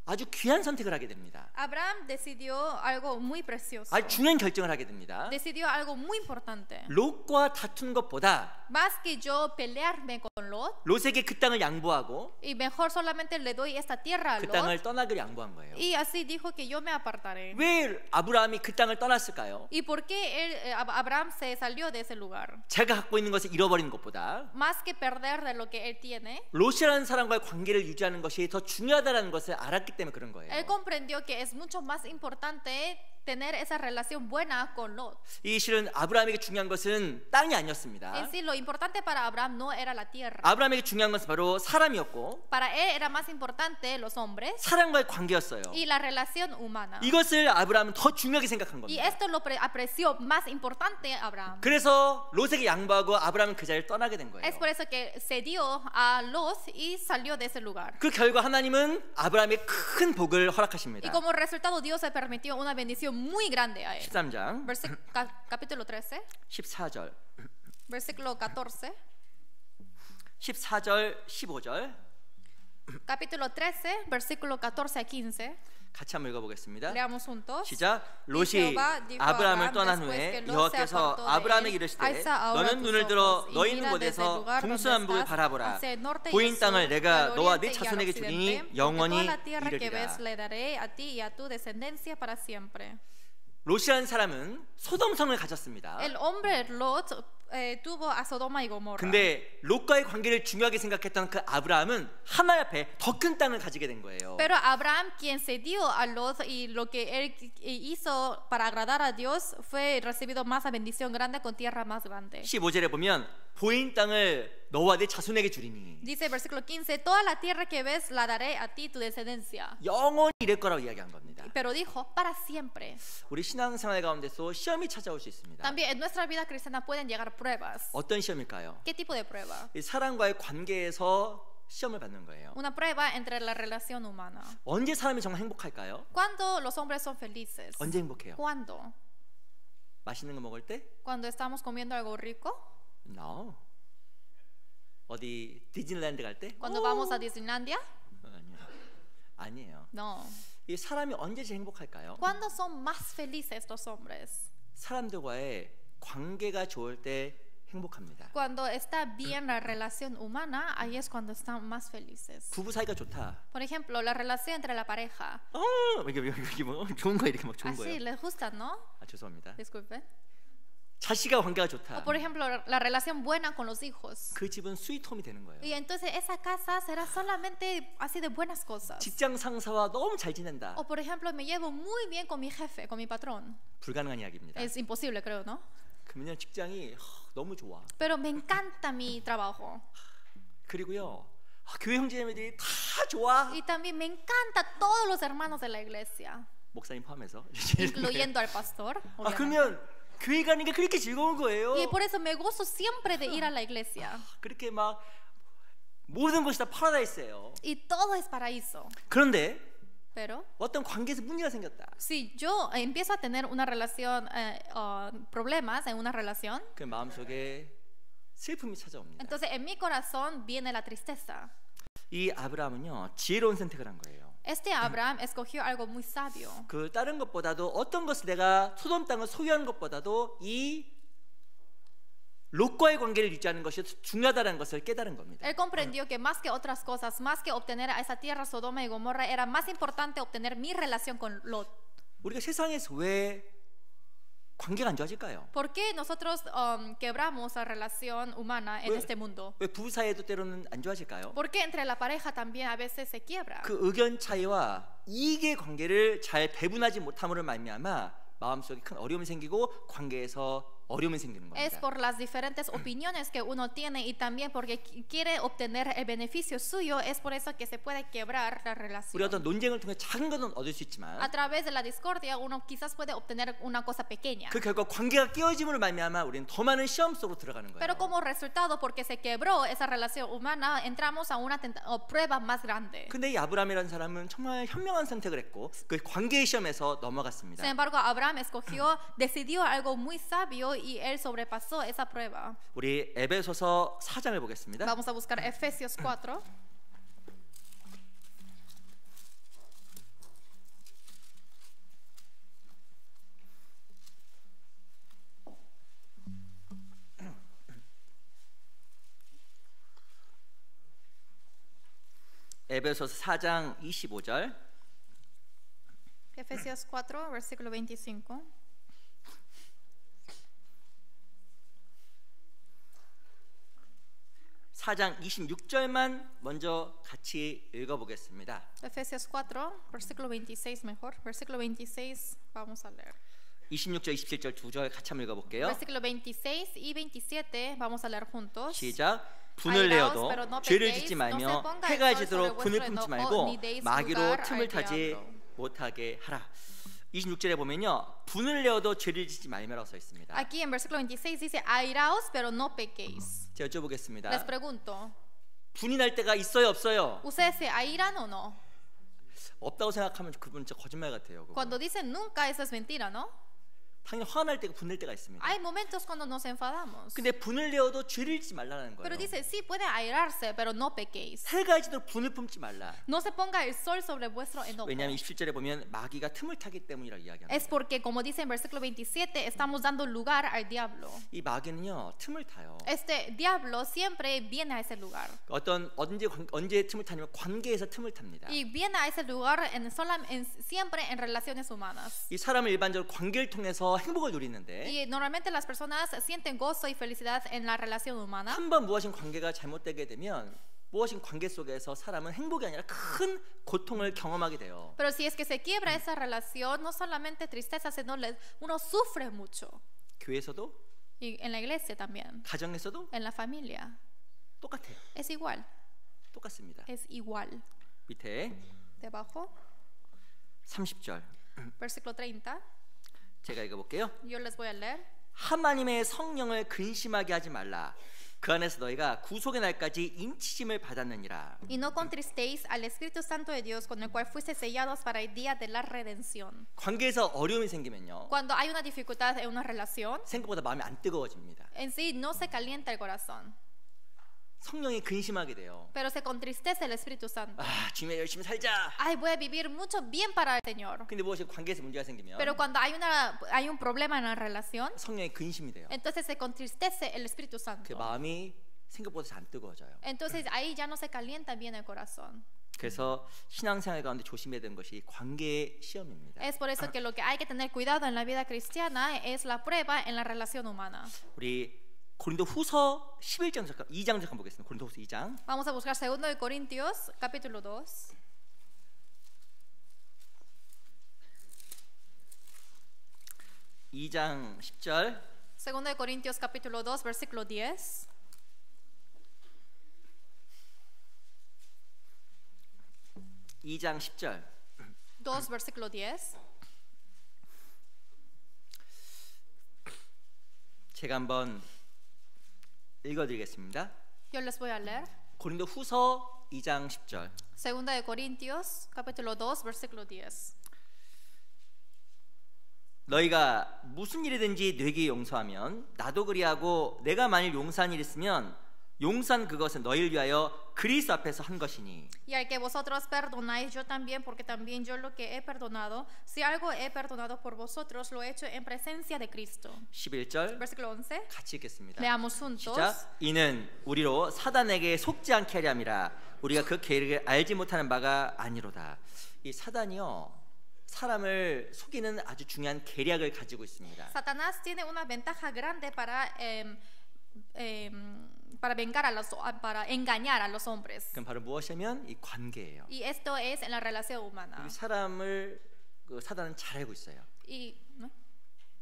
아주 귀한 선택을 하게 됩니다. Abraham decidió algo muy precioso. 아주 중요한 결정을 하게 됩니다. Decidió algo muy importante. 롯과 다툰 것보다 Más que yo pelearme con Lot, 롯에게 그 땅을 양보하고 y mejor solamente le doy esta tierra a 그 Lot, 땅을 떠나기를 양보한 거예요. y así dijo que yo me apartaré. 왜 아브라함이 그 땅을 떠났을까요? ¿Y por qué Abraham se salió de ese lugar? 제가 갖고 있는 것을 잃어버리는 것보다 Más que perder de lo que él tiene, 롯이라는 사람과의 관계를 유지하는 것이 더 중요하다는 것을 알았기 때문에 그런 거예요. él comprendió que es mucho más importante tener esa relación buena con Lot. 이 실은 아브라함에게 중요한 것은 땅이 아니었습니다. En sí, lo importante para Abraham no era la tierra. 아브라함에게 중요한 것은 바로 사람이었고 Para él era más importante los hombres 사람과의 관계였어요. y la relación humana. 이것을 아브라함은 더 중요하게 생각한 Y 겁니다. esto lo apreció más importante Abraham. 그래서 롯에게 양보하고 아브라함은 그 자리를 떠나게 된 거예요. Es por eso que cedió a Lot y salió de ese lugar. 그 결과 하나님은 아브라함에 큰 복을 Y 허락하십니다. como resultado Dios le permitió una bendición muy grande a él. 13장 Capítulo 13, 14절 versículo 14. 14절 15절 Capítulo 13, versículo 14 a 15. 같이 한번 읽어보겠습니다. Leamos juntos. 시작. 롯이 아브라함을 떠난 후에 여호와께서 아브라함에게 이르시되 너는 눈을 들어 너 있는 곳에서 동서남북을 바라보라. 보인 땅을 내가 너와 네 자손에게 주리니 영원히 이르리라. 롯이라는 사람은 소돔성을 가졌습니다. El hombre Lot tuvo a Sodoma y Gomorra. 근데 롯과의 관계를 중요하게 생각했던 그 아브라함은 하나님 앞에 더 큰 땅을 가지게 된 거예요. Pero Abraham, quien cedió a Lot y lo que él hizo para agradar a Dios, fue recibido más a bendición grande con tierra más grande. 15절에 보면 보인 땅을 너와 네 자손에게 주리니. Dice versículo 15, toda la tierra que ves la daré a ti, tu descendencia. 영원히 이럴 거라고 이야기한 겁니다. Pero dijo, para siempre. 우리 신앙생활 가운데서 시험이 찾아올 수 있습니다. También en nuestra vida cristiana pueden llegar pruebas. 어떤 시험일까요? ¿Qué tipo de prueba? 이 사람과의 관계에서 시험을 받는 거예요. Una prueba entre la relación humana. 언제 사람이 정말 행복할까요? ¿Cuándo los hombres son felices? 언제 행복해요? ¿Cuándo? 맛있는 거 먹을 때? ¿Cuando estamos comiendo algo rico? No. 어디 디즈니랜드 갈 때? ¿Cuando vamos a Disneylandia? 아니에요. No. 이 사람이 언제 제일 행복할까요? ¿Cuándo son más felices los hombres? 사람들과의 관계가 좋을 때 행복합니다. Cuando está bien la relación humana, ahí es cuando están más felices. 부부 사이가 좋다. Por ejemplo, la relación entre la pareja. 이게 뭐 좋은 거 이렇게 막 좋은 Así 거예요. les gusta, ¿no? 죄송합니다. Disculpen. 자식과 관계가 좋다. O por ejemplo, la relación buena con los hijos. 그 집은 스위트홈이 되는 거예요. Y entonces esa casa será solamente así de buenas cosas. 직장 상사와 너무 잘 지낸다. O por ejemplo, me llevo muy bien con mi jefe, con mi patrón. 불가능한 이야기입니다. Es imposible, creo, ¿no? 그러면 직장이 너무 좋아. Pero me encanta mi trabajo. 그리고요, 교회 형제자매들이 다 좋아. Y también me encanta todos los hermanos de la iglesia, 목사님 포함해서. incluyendo al pastor. 그러면 교회 가는 게 그렇게 즐거운 거예요. Y por eso me gozo siempre de ir a la iglesia. 그렇게 막 모든 것이 다 파라다이스예요. Y todo es paraíso. 그런데 Pero 어떤 관계에서 문제가 생겼다. si yo empiezo a tener una relación, problemas en una relación, 그 마음속에 슬픔이 찾아옵니다. entonces en mi corazón viene la tristeza. 이 아브라함은요, 지혜로운 선택을 한 거예요. Este Abraham escogió algo muy sabio. 그 다른 것보다도 어떤 것을 내가 소돔 땅을 소유하는 것보다도 이 롯과의 관계를 유지하는 것이 중요하다는 것을 깨달은 겁니다. Él comprendió que más que otras cosas, más que obtener a esa tierra Sodoma y Gomorra, era más importante obtener mi relación con Lot. 우리가 세상에서 왜 관계가 안 좋아질까요? ¿Por qué nosotros quebramos la relación humana en este mundo? 왜 부부 사이에도 때로는 안 좋아질까요? ¿Por qué entre la pareja también a veces se quiebra? 그 의견 차이와 이익의 관계를 잘 배분하지 못함으로 말미암아 마음속에 큰 어려움이 생기고 관계에서 어려움이 생기는 Es 겁니다. por las diferentes opiniones que uno tiene y también porque quiere obtener el beneficio suyo, es por eso que se puede quebrar la 우리 relación. 어떤 논쟁을 통해 작은 것은 얻을 수 있지만 A través de la discordia uno quizás puede obtener una cosa pequeña. 그 결과 관계가 깨어짐으로 말미암아 우리는 더 많은 시험 속으로 들어가는 거예요. Pero como resultado, porque se quebró esa relación humana, entramos a una prueba más grande. 근데 이 아브라함이라는 사람은 정말 현명한 선택을 했고 그 관계의 시험에서 넘어갔습니다. Sin embargo, Abraham decidió algo muy sabio y él sobrepasó esa prueba. 우리 에베소서 4장을 보겠습니다. Vamos a buscar Efesios 4. 에베소서 4장 25절. Efesios 4, versículo 25. (4장 26절만) 먼저 같이 읽어보겠습니다. Efesios 4, versículo 26 mejor. Versículo 26, vamos a leer. 26절, 27절 두 절 같이 한번 읽어볼게요. Versículo 26 y 27, vamos a leer juntos. 시작. 분을 내어도 죄를 짓지 말며 해가 지도록 분을 품지 말고 마귀로 틈을 타지 못하게 하라. 26절에 보면요, 분을 내어도 죄를 짓지 말며라고 써 있습니다. Aquí en versículo 26 dice, airaos, pero no pequéis. 제가 여쭤보겠습니다. Les pregunto, 분이 날 때가 있어요, 없어요? ¿ustedes se airan o no? 없다고 생각하면 그분 진짜 거짓말 같아요. Cuando dicen nunca, eso es mentira, ¿no? 당연히 화날 때가 분낼 때가 있습니다. Hay momentos cuando nos enfadamos. 근데 분을 내어도 죄를 짓지 말라는 거예요. Pero dice, sí, puede airarse, pero no pequéis. 해가 지도록 분을 품지 말라. No se ponga el sol sobre vuestro enojo. 왜냐하면 27절에 보면 마귀가 틈을 타기 때문이라고 이야기합니다. Es porque, como dice en versículo 27, estamos dando lugar al diablo. 이 마귀는요, 틈을 타요. Este diablo siempre viene a ese lugar. 언제 틈을 타냐면 관계에서 틈을 탑니다. Y viene a ese lugar siempre en relaciones humanas. 이 사람은 일반적으로 관계를 통해서 행복을 누리는데 Y normalmente las personas sienten gozo y felicidad en la relación humana. 한번 무엇인 관계가 잘못되게 되면 무엇인 관계 속에서 사람은 행복이 아니라 큰 고통을 경험하게 돼요. Pero si es que se quiebra esa relación, no solamente tristeza, sino uno sufre mucho. 교회에서도, Y en la iglesia también. 가정에서도 En la familia. 똑같아요. Es igual. 똑같습니다. Es igual. 밑에 Debajo, 30절. versículo 30. 제가 읽어볼게요. Yo les voy a leer. 하나님의 성령을 근심하게 하지 말라. 그 안에서 너희가 구속의 날까지 인치심을 받았느니라. Y no contristéis al Espíritu Santo de Dios, con el cual fuisteis sellados para el día de la redención. 관계에서 어려움이 생기면요, Cuando hay una dificultad en una relación, 생각보다 마음이 안 뜨거워집니다. en sí no se calienta el corazón. 성령이 근심하게 돼요. Pero se contristece el Espíritu Santo. 아, 주님의 열심히 살자. Ay, voy a vivir mucho bien para el Señor. 근데 무엇이 관계에서 문제가 생기면 Pero cuando hay un problema en la relación, 성령이 근심이 돼요. entonces se contristece el Espíritu 그 Santo. 마음이 생각보다 잘 안 뜨거워져요. Entonces ahí ya no se calienta bien el corazón. 그래서 신앙생활 가운데 조심해야 되는 것이 관계의 시험입니다. Es por eso que lo que hay que tener cuidado en la vida cristiana es la prueba en la relación humana. 우리 고린도후서 11장 잠깐 2장 잠깐 보겠습니다. 고린도후서 2장. Vamos a buscar 2 de Corintios, capítulo 2. 2장 10절. 2 de Corintios, capítulo 2, versículo 10. 2장 10절. 2, versículo 10. 제가 한번 읽어드리겠습니다. Yo les voy a leer. 고린도후서 2장 10절. 2 de Corintios, capítulo 2, versículo 10. 너희가 무슨 일이든지 뇌게 용서하면 나도 그리하고 내가 만일 용서한 일 있으면 용서한 그것은 너희를 위하여 그리스도 앞에서 한 것이니. Y al que vosotros perdonáis, yo también, porque también yo lo que he perdonado, si algo he perdonado por vosotros, lo he hecho en presencia de Cristo. 11절 Versículo 11. 같이 읽겠습니다. Leamos juntos. 시작. 이는 우리로 사단에게 속지 않게 하려 함이라. 우리가 그 계략을 알지 못하는 바가 아니로다. 이 사단이요, 사람을 속이는 아주 중요한 계략을 가지고 있습니다. Satanás tiene una ventaja grande para para engañar a los hombres. 그럼 바로 무엇이냐면 이 관계예요. Y esto es en la relación humana. 이 사람을 사단은 잘 알고 있어요. ¿No?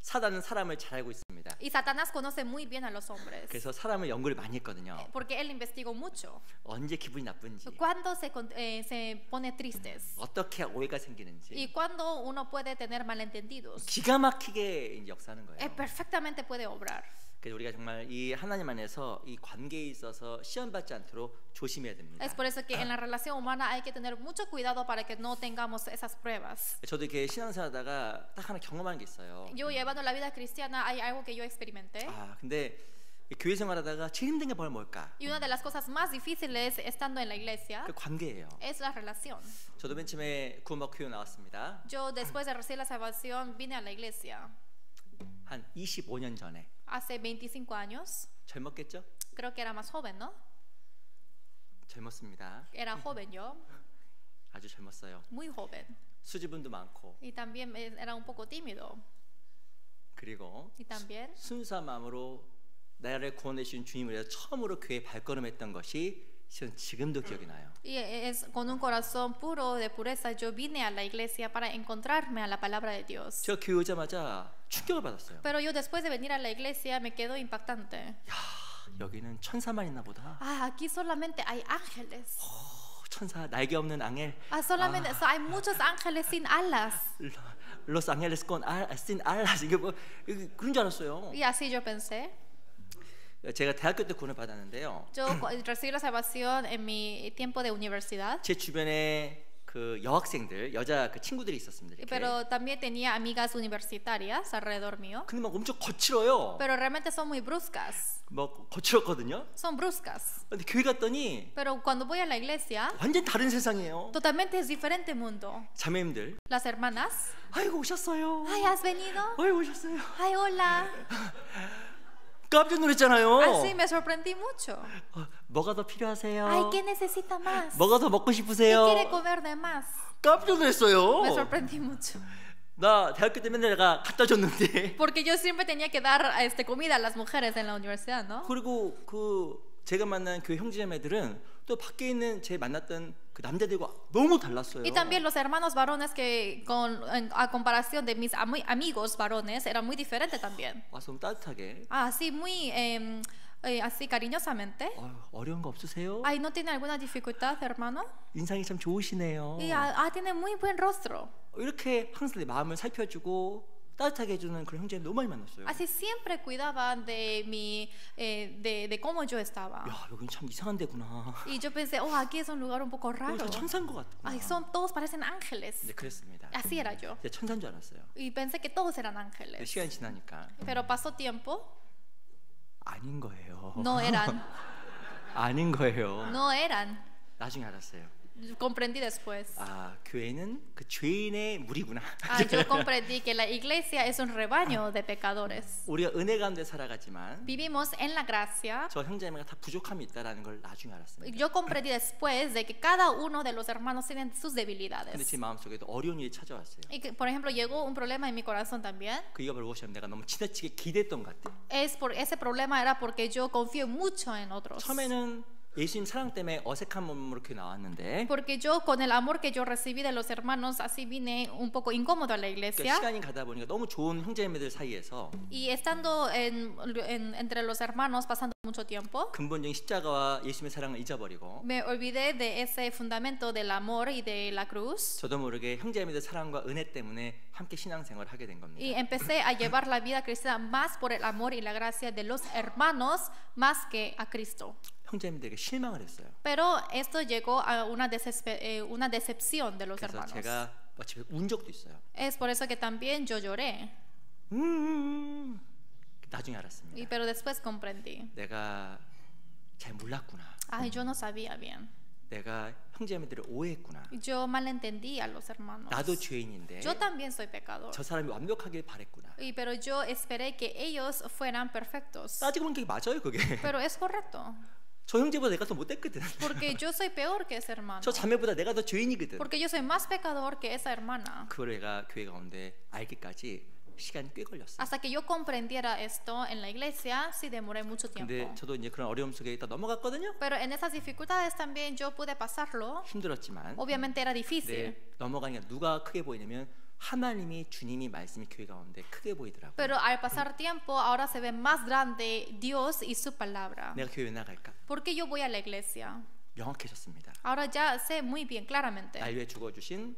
사단은 사람을 잘 알고 있습니다. Y Satanás conoce muy bien a los hombres. 그래서 사람을 연구를 많이 했거든요. Porque él investigó mucho. 언제 기분이 나쁜지, Cuando se pone tristes. 어떻게 오해가 생기는지, Y cuando uno puede tener malentendidos. 기가 막히게 이제 역사하는 거예요. Perfectamente puede obrar. 그래서 우리가 정말 이 하나님 안에서 이 관계에 있어서 시험받지 않도록 조심해야 됩니다. Es por eso que en la relación humana hay que tener mucho cuidado para que no tengamos esas pruebas. 저도 이렇게 신앙생활하다가 딱 하나 경험한 게 있어요. Yo llevando la vida cristiana hay algo que yo experimenté. 아, 근데 교회 생활하다가 제일 힘든 게 뭘까? Y una de las cosas más difíciles estando en la iglesia 그 관계예요. es la relación. 저도 맨 처음에 구원받고 교회 나왔습니다. Yo después de recibir la salvación vine a la iglesia. 한 25년 전에. Hace 25 años. 젊었겠죠? Creo que era más joven, ¿no? 젊었습니다. Era joven yo. 아주 젊었어요. Muy joven. 수줍음도 많고. Y también era un poco tímido. 그리고 Y también 순수한 마음으로 나를 구원해 주신 주님을 위해서 처음으로 교회에 발걸음했던 것이 지금도 기억이 나요. Y es con un corazón puro de pureza yo vine a la iglesia para encontrarme a la palabra de Dios. 제가 교회 오자마자 충격을 받았어요. Pero yo después de venir a la iglesia me quedó impactante. 야, 여기는 천사만 있나 보다. Ah, aquí solamente hay ángeles. 천사, 날개 없는 앙헬. Solamente hay muchos ángeles sin alas. Los ángeles con sin alas. 이게 뭐 그런 줄 알았어요. Y así yo pensé. 제가 대학교 때 구원을 받았는데요. Yo recibí la salvación en mi tiempo de universidad. 제 주변에 그 여학생들, 여자 그 친구들이 있었습니다. 이렇게. Pero también tenía amigas universitarias alrededor mío. 근데 막 엄청 거칠어요. Pero realmente son muy bruscas. 막 거칠었거든요. Son bruscas. 근데 교회 갔더니 Pero cuando voy a la iglesia, 완전 다른 세상이에요. totalmente es diferente mundo. 자매님들, Las hermanas, 아이고 오셨어요. ay, ¿has venido? 아이고 오셨어요. Ay, hola. 깜짝 놀랐잖아요. Así me sorprendí mucho. 뭐가 더 필요하세요? Ay, ¿qué necesita más? 뭐가 더 먹고 ¿Qué 싶으세요? quiere comer de más? 깜짝 놀랐어요. Me sorprendí mucho. 나 대학교 때 맨날 내가 갖다 줬는데. Porque yo siempre tenía que dar comida a las mujeres en la universidad, ¿no? 그리고 그 제가 만난 교회 형제자매들은 또 밖에 있는 제 만났던 그 남자들과 너무 달랐어요. Y también los hermanos varones que a comparación de mis amigos varones eran muy diferentes también. 와서 너무 따뜻하게. Así muy así cariñosamente. 어려운 거 없으세요? Ay, ¿no tiene alguna dificultad, hermano? 인상이 참 좋으시네요. Y tiene muy buen rostro. 이렇게 항상 내 마음을 살펴주고 따뜻하게 해주는 그런 형제를 너무 많이 만났어요. Así siempre cuidaban de mi de cómo yo estaba. 야, 여긴 참 이상한 데구나. Y yo pensé, aquí es un lugar un poco raro. 다 천사인 것 같아. Ay, todos parecen ángeles. 네, 그랬습니다. Así era yo. 제가 천사인 줄 알았어요. Y pensé que todos eran ángeles. 시간이 지나니까 Pero pasó tiempo, 아닌 거예요. no eran. 아닌 거예요. No eran. 나중에 알았어요. Comprendí después. 아, 교회는 그 죄인의 무리구나. Yo comprendí que la iglesia es un rebaño de pecadores. 우리가 은혜 가운데 살아가지만 Vivimos en la gracia. 저 형제자매가 다 부족함이 있다라는 걸 나중에 알았습니다. Yo comprendí después de que cada uno de los hermanos tienen sus 근데 debilidades. 제 마음속에도 어려운 일이 찾아왔어요. Y que, por ejemplo, llegó un problema en mi corazón también. 그 이유가 무엇이냐면 내가 너무 지나치게 기대했던 것 같아요. Ese problema era porque yo confío mucho en otros. 처음에는 예수님 사랑 때문에 어색한 몸으로 이렇게 나왔는데 Porque yo con el amor que yo recibí de los hermanos así vine un poco incómodo a la 그러니까 iglesia. 시간이 가다 보니까 너무 좋은 형제자매들 사이에서 Y estando entre los hermanos pasando mucho tiempo, 근본적인 십자가와 예수님의 사랑을 잊어버리고 me olvidé de ese fundamento del amor y de la cruz. 저도 모르게 형제자매들 사랑과 은혜 때문에 함께 신앙생활을 하게 된 겁니다. Y empecé a llevar la vida cristiana más por el amor y la gracia de los hermanos más que a Cristo. 형제자매들에게 실망을 했어요. Pero esto llegó a una decepción de los 그래서 hermanos. 제가 집에 운 적도 있어요. Es por eso que también yo lloré. 나중에 알았습니다. Pero después comprendí. 내가 잘 몰랐구나. Ay, yo no sabía bien. 내가 형제자매들을 오해했구나. Yo malentendí a los hermanos. 나도 죄인인데 Yo también soy pecador. 저 사람이 완벽하길 바랬구나. Pero yo esperé que ellos fueran perfectos. 따지고 보면 그게 맞아요, 그게. Pero es correcto. 저 형제보다 내가 더 못됐거든. Porque yo soy peor que ese hermano. 저 자매보다 내가 더 죄인이거든. Porque yo soy más pecador que esa hermana. 그걸 내가 교회 가운데 알기까지 시간이 꽤 걸렸어요. Hasta que yo comprendiera esto en la iglesia, sí demoré mucho tiempo. 근데 저도 이제 그런 어려움 속에 있다 넘어갔거든요. Pero en esas dificultades también yo pude pasarlo. 힘들었지만 Obviamente era difícil. 넘어가니까 누가 크게 보이냐면 하나님이 주님이 말씀이 교회 가운데 크게 보이더라고요. Pero al pasar tiempo ahora se ve más grande Dios y su palabra. 내가 교회 왜 나갈까? ¿Por qué yo voy a la iglesia? 명확해졌습니다. Ahora ya sé muy bien claramente. 날 위해 죽어주신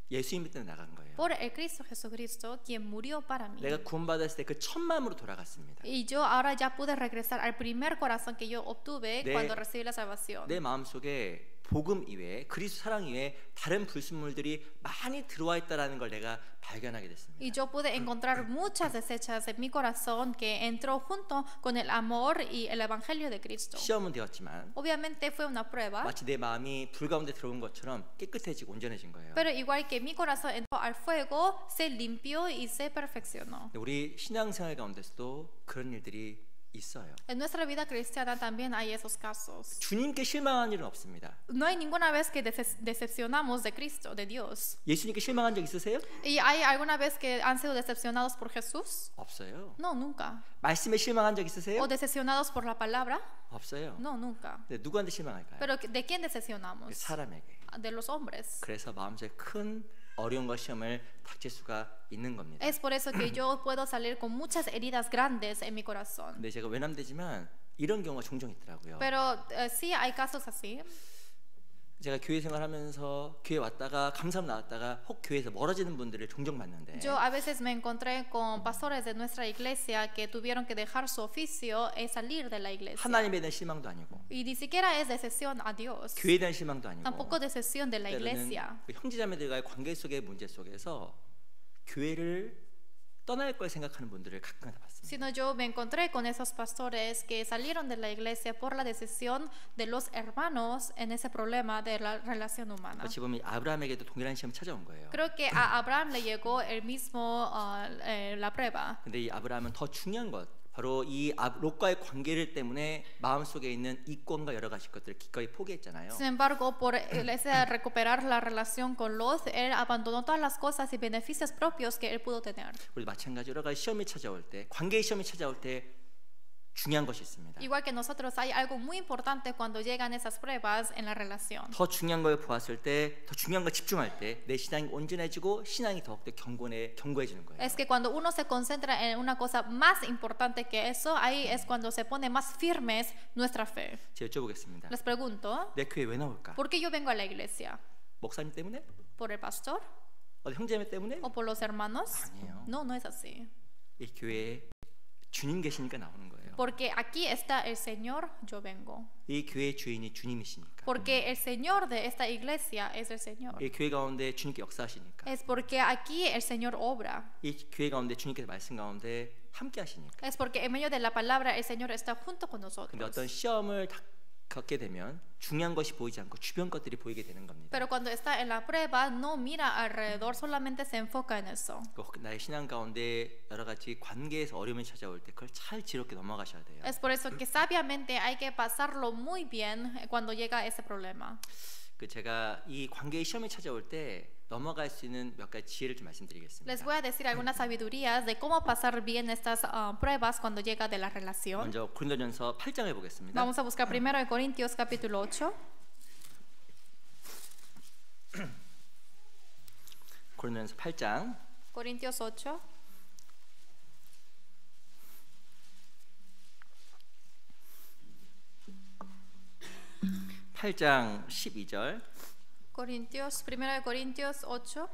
예수님 때문에 나간 거예요. Por el Cristo Jesucristo quien murió para mí. 내가 구원받았을 때 그 첫 마음으로 돌아갔습니다. Y yo ahora ya pude regresar al primer corazón que yo obtuve cuando recibí la salvación. 내 마음속에 복음 이외에 그리스도 사랑 이외에 다른 불순물들이 많이 들어와 있다라는 걸 내가 발견하게 됐습니다. Y yo pude encontrar muchas desechas en mi corazón que entró junto con el amor y el evangelio de Cristo. 시험은 되었지만 Obviamente fue una prueba. 마치 내 마음이 불 가운데 들어온 것처럼 깨끗해지고 온전해진 거예요. Pero igual que mi corazón entró al fuego, se limpió y se perfeccionó. 우리 신앙생활 가운데서도 그런 일들이 있어요. En nuestra vida cristiana también hay esos casos. 주님께 실망한 일은 없습니다. No hay ninguna vez que decepcionamos de Cristo, de Dios. 예수님께 실망한 적 있으세요? ¿Y hay alguna vez que han sido decepcionados por Jesús? 없어요. No, nunca. 말씀에 실망한 적 있으세요? ¿O decepcionados por la palabra? 없어요. No, nunca. 근데 누구한테 실망할까요? Pero ¿de quién decepcionamos? 사람에게. De los hombres. 그래서 마음속에 큰 어려움과 시험을 닥칠 수가 있는 겁니다. Es por eso que yo puedo salir con muchas heridas grandes en mi corazón. 근데 제가 외남되지만 이런 경우가 종종 있더라고요. Pero sí hay casos así. 제가 교회 생활하면서 교회 왔다가 감사함 나왔다가 혹 교회에서 멀어지는 분들을 종종 만났는데 Yo a veces me encontré con pastores de nuestra iglesia que tuvieron que dejar su oficio y salir de la iglesia. 하나님에 대한 실망도 아니고 Y ni siquiera es decepción a Dios. 교회에 대한 실망도 아니고 Tampoco decepción de la iglesia. 그 형제자매들과의 관계 속의 문제 속에서 교회를 떠날 걸 생각하는 분들을 가끔 봤습니다. Sino yo me encontré con esos pastores que salieron de la iglesia por la decisión de los hermanos en ese problema de la relación humana. 어찌 보면 아브라함에게도 동일한 시험이 찾아온 거예요. Creo que a Abraham le llegó el mismo la prueba. 근데 이 아브라함은 더 중요한 것 바로 이 롯과의 관계를 때문에 마음속에 있는 이권과 여러 가지 것들을 기꺼이 포기했잖아요. Sin embargo, por recuperar la relación con Lot, él abandonó todas las cosas y beneficios propios que él pudo tener. 우리 마찬가지 여러 가지 시험이 찾아올 때, 관계의 시험이 찾아올 때 중요한 것이 있습니다. Igual que nosotros hay algo muy importante cuando llegan esas pruebas en la relación. 더 중요한 걸 보았을 때, 더 중요한 걸 집중할 때 내 신앙이 온전해지고 신앙이 더욱더 견고해지는 거예요. Es que cuando uno se concentra en una cosa más importante que eso, ahí es cuando se pone más firmes nuestra fe. 제가 여쭤보겠습니다. Les pregunto, 내 교회 왜 나올까? ¿por qué yo vengo a la iglesia? 목사님 때문에? ¿Por el pastor? 어디 형제매 때문에? ¿O por los hermanos? 아니에요. No, no es así. 이 교회에 주님 계시니까 나오는 거예요. Porque aquí está el Señor, yo vengo. 이 교회의 주인이 주님이시니까. Porque el Señor de esta iglesia es el Señor. 이 교회 가운데 주님께 역사하시니까. Es porque aquí el Señor obra. 이 교회 가운데 주님께서 말씀 가운데 함께 하시니까. Es porque en medio de la palabra el Señor está junto con nosotros. 근데 어떤 시험을 겪게 되면 중요한 것이 보이지 않고 주변 것들이 보이게 되는 겁니다. Pero cuando está en la prueba no mira alrededor, solamente se enfoca en eso. 나의 신앙 가운데 여러 가지 관계에서 어려움이 찾아올 때 그걸 잘 지롭게 넘어가셔야 돼요. Es por eso que sabiamente hay que pasarlo muy bien cuando llega ese problema. 제가 이 관계의 시험이 찾아올 때 넘어갈 수 있는 몇 가지 지혜를 좀 말씀드리겠습니다. Les voy a decir algunas sabidurías de cómo pasar bien estas pruebas cuando llega de la relación. 먼저 고린도전서 8장을 보겠습니다. Vamos a buscar primero en Corintios capítulo 8. 고린도전서 8장 Corintios 8. 8장 12절. Corintios, primero de Corintios 8.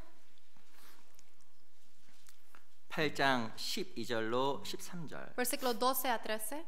8장 12절로 13절. Versículo 12 a 13.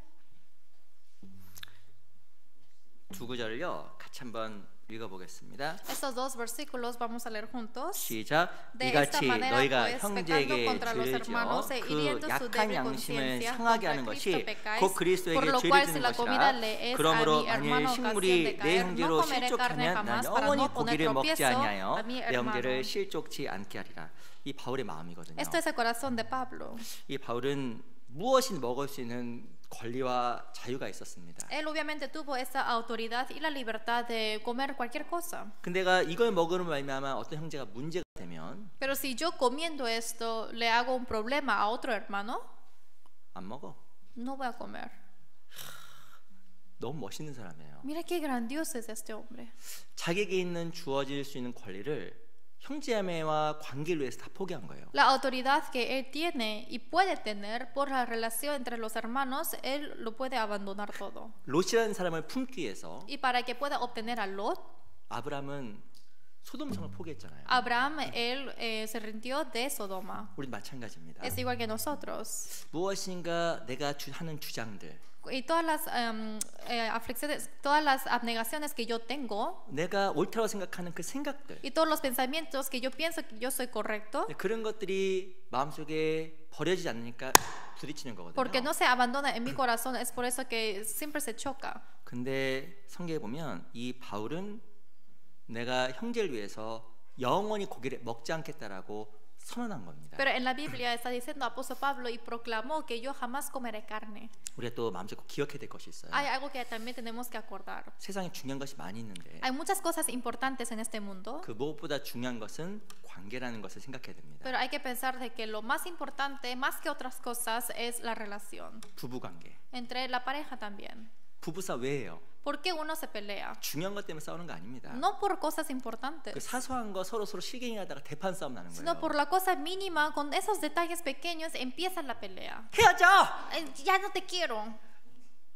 두 구절을요 같이 한번 읽어보겠습니다. Estos dos versículos vamos a leer juntos. 시작. De esta 이같이 manera, 너희가 pues, 형제에게 pecando contra los 죄를 hermanos, 지어 그 hiriendo su 약한 débil 양심을 conciencia, 상하게 contra 하는 Cristo 것이 pecáis, 곧 그리스도에게 por lo 죄를 cual si 짓는 la comida 것이라. le es a 그러므로 mi 만일 hermano 식물이 ocasión de 내 caer, no 형제로 comeré carne 실족하면 난 jamás para 영원히 no poner 고기를 먹지 tropiezo 아니하여 a mi 내 hermano. 형제를 실족치 않게 하리라. 이 바울의 마음이거든요. Esto es el corazón de Pablo. 이 바울은 무엇이든 먹을 수 있는 권리와 자유가 있었습니다. Él obviamente tuvo esa autoridad y la libertad de comer cualquier cosa. 근데 내가 이걸 먹으면 말미암아 어떤 형제가 문제가 되면 Pero si yo comiendo esto le hago un problema a otro hermano, 안 먹어. no voy a comer. 너무 멋있는 사람이에요. Mira qué grandioso es este hombre. 자기에게 있는 주어질 수 있는 권리를 형제자매와 관계를 위해서 다 포기한 거예요. La autoridad que él tiene y puede tener por la relación entre los hermanos, él lo puede abandonar todo. 롯이라는 사람을 품기 위해서 Y para que pueda obtener a Lot, 아브라함은 소돔성을 포기했잖아요. Abraham, él se rindió de Sodoma. 우린 마찬가지입니다. Es igual que nosotros. 무엇인가 내가 하는 주장들, Y todas las aflicciones, todas las abnegaciones que yo tengo, 내가 옳다고 생각하는 그 생각들, y todos los pensamientos que yo pienso que yo soy correcto, 그런 것들이 마음속에 버려지지 않으니까 부딪히는 거거든요. porque no se abandona en mi corazón, es por eso que siempre se choca. 근데 성경에 보면 이 바울은 내가 형제를 위해서 영원히 고기를 먹지 않겠다라고 선언한 겁니다. Pero en la Biblia está diciendo apóstol Pablo y proclamó que yo jamás comeré carne. 우리가 또 마음속에 꼭 기억해야 될 것이 있어요. Hay algo que también tenemos que acordar. 세상에 중요한 것이 많이 있는데 Hay muchas cosas importantes en este mundo, 그 무엇보다 중요한 것은 관계라는 것을 생각해야 됩니다. pero hay que pensar de que lo más importante, más que otras cosas, es la relación 부부 관계. entre la pareja también. 부부싸움 왜 해요? ¿Por qué uno se pelea? 중요한 것 때문에 싸우는 거 아닙니다. No por cosas 그 importantes, 사소한 거 서로 실갱이 하다가 대판 싸움 나는 sino 거예요. por la cosa mínima. Con esos detalles pequeños empieza la pelea. 헤어져! Ya no te quiero,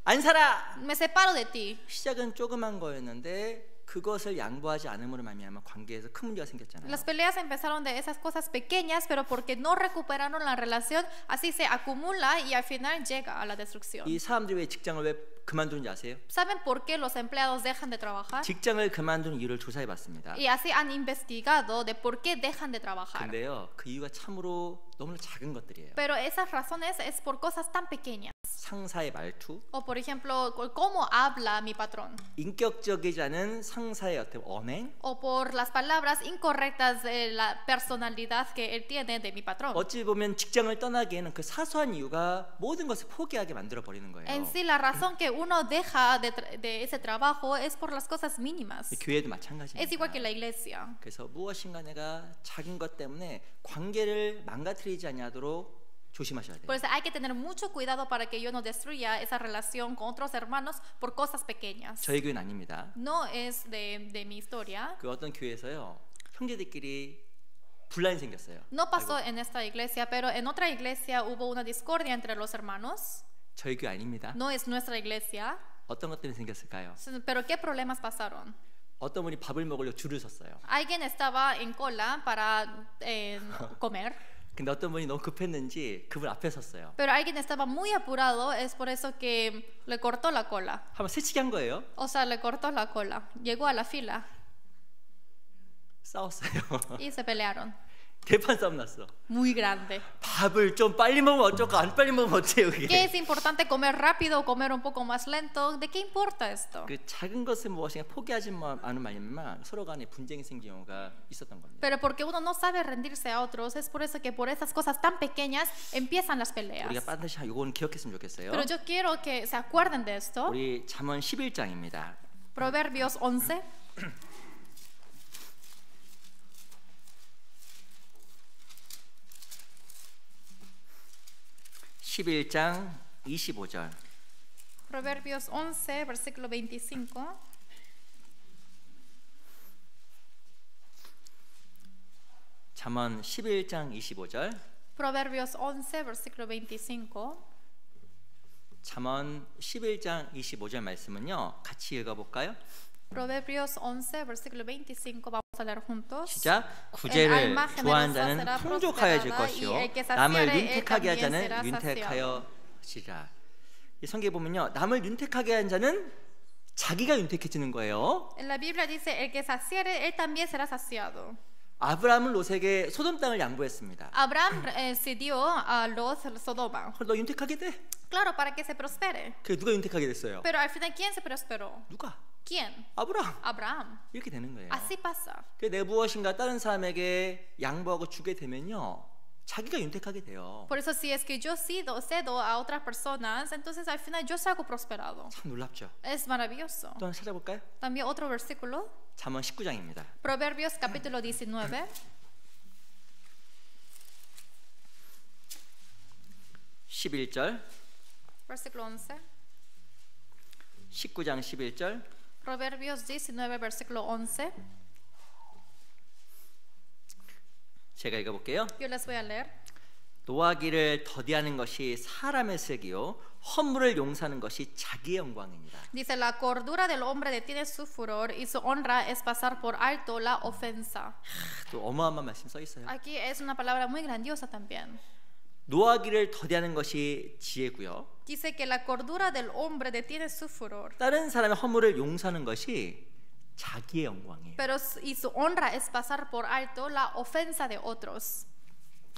안 살아! me separo de ti. 시작은 조그만 거였는데 그것을 양보하지 않음으로 말미암아 관계에서 큰 문제가 생겼잖아요. Las peleas empezaron de esas cosas pequeñas, pero porque no recuperaron la relación, así se acumula y al final llega a la destrucción. 이 사람들이 왜 직장을 왜 그만두는지 아세요? ¿Saben por qué los empleados dejan de trabajar? 직장을 그만둔 이유를 조사해봤습니다. Y así han investigado de por qué dejan de trabajar. 근데요, 그 이유가 참으로 너무나 작은 것들이에요. Pero esas razones es por cosas tan pequeñas. 상사의 말투, O por ejemplo, cómo habla mi patrón. 인격적이지 않은 상사의 어떤 언행, O por las palabras incorrectas de la personalidad que él tiene de mi patrón. 어찌 보면 직장을 떠나기에는 그 사소한 이유가 모든 것을 포기하게 만들어 버리는 거예요. En sí, la razón que uno deja de ese trabajo es por las cosas mínimas. 교회도 마찬가지입니다. Es igual que la iglesia. 그래서 무엇인가 내가 작은 것 때문에 관계를 망가뜨리지 아니하도록 조심하셔야 돼요. Por eso hay que tener mucho cuidado para que yo no destruya esa relación con otros hermanos por cosas pequeñas. 저희 교회는 아닙니다. No es de mi historia. 그 어떤 교회에서요, 형제들끼리 분란이 생겼어요. No pasó en esta iglesia, pero en otra iglesia hubo una discordia entre los hermanos. 저희 교회 아닙니다. No es nuestra iglesia. 어떤 것 때문에 생겼을까요? Pero ¿qué problemas pasaron? 어떤 분이 밥을 먹으려고 줄을 섰어요. Alguien estaba en cola para comer. 근데 어떤 분이 너무 급했는지 그분 앞에 섰어요. Pero alguien estaba muy apurado, es por eso que le cortó la cola. 한번 새치기 한 거예요. O sea, le cortó la cola. Llegó a la fila 싸웠어요. y se pelearon. 대판 싸움 났어. muy grande. 밥을 좀 빨리 먹으면 어쩌고 안 빨리 먹으면 어때요 그게? ¿Qué es importante comer rápido o comer un poco más lento? ¿De qué importa esto? 그 작은 것을 무엇인가 포기하지 않은 말이면 서로 간에 분쟁이 생긴 경우가 있었던 겁니다. Pero porque uno no sabe rendirse a otros, es por eso que por esas cosas tan pequeñas empiezan las peleas. 우리가 반드시 이건 기억했으면 좋겠어요. Pero yo quiero que se acuerden de esto. 우리 잠언 11장입니다. Proverbios 11. 11장 25절. Proverbios 11, versículo 25. 잠언 11장 25절. Proverbios 11, versículo 25. 잠언 11장 25절 말씀은요. 같이 읽어볼까요? Proverbios 11, versículo 25. Vamos a leer juntos. 시작. 구제를 좋아하는 자는 풍족하여질 것이요 남을 윤택하게 한 자는 윤택하여지라. 이 성경에 보면요. 남을 윤택하게 한 자는 자기가 윤택해지는 거예요. En la Biblia dice el que saciare él también será saciado. 아브라함은 롯에게 소돔 땅을 양보했습니다. Abraham cedió a Lot Sodoma. 너 윤택하게 돼? Claro, para que se prospere. 그 누가 윤택하게 됐어요? Pero al final quién se prosperó? 누가? ¿Quién? 아브라함. Abraham. 이렇게 되는 거예요. Así pasa. 그 내 무엇인가 다른 사람에게 양보하고 주게 되면요, 자기가 윤택하게 돼요. Por eso si es que yo cedo a otras personas, entonces al final yo salgo prosperado. 참 놀랍죠. Es maravilloso. 또 하나 찾아볼까요? También otro versículo. 잠언 19장입니다. Proverbios capítulo 19. 11절. Versículo 11. 19장 11절. Proverbios 19, versículo 11. 제가 읽어볼게요. Yo les voy a leer. 노하기를 더디하는 것이 사람의 슬기요 허물을 용서하는 것이 자기의 영광입니다. Dice la cordura del hombre detiene su furor y su honra es pasar por alto la ofensa. 또 어마어마한 말씀 써 있어요. Aquí es una palabra muy grandiosa también. 노하기를 더디하는 것이 지혜고요. Dice que la cordura del hombre detiene su furor. 다른 사람의 허물을 용서하는 것이 자기의 영광이에요. Pero y su honra es pasar por alto la ofensa de otros.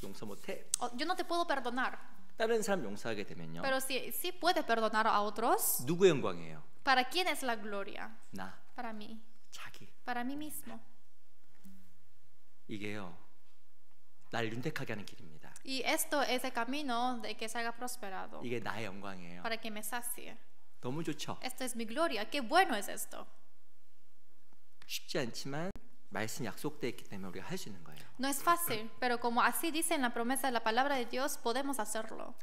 용서 못해. Yo no te puedo perdonar. 다른 사람 용서하게 되면요. Pero si puede perdonar a otros. 누구의 영광이에요? ¿Para quién es la gloria? 나. Para mí. 자기. Para mí mismo. 이게요. 날 윤택하게 하는 길입니다. Y esto es el camino de que salga prosperado. 이게 나의 영광이에요. Para que me sacie. 너무 좋죠. Esto es mi gloria. Qué bueno es esto. 쉽지 않지만 말씀 약속되어 있기 때문에 우리가 할 수 있는 거예요. No es fácil, pero como así dice en la promesa de la palabra de Dios, podemos hacerlo.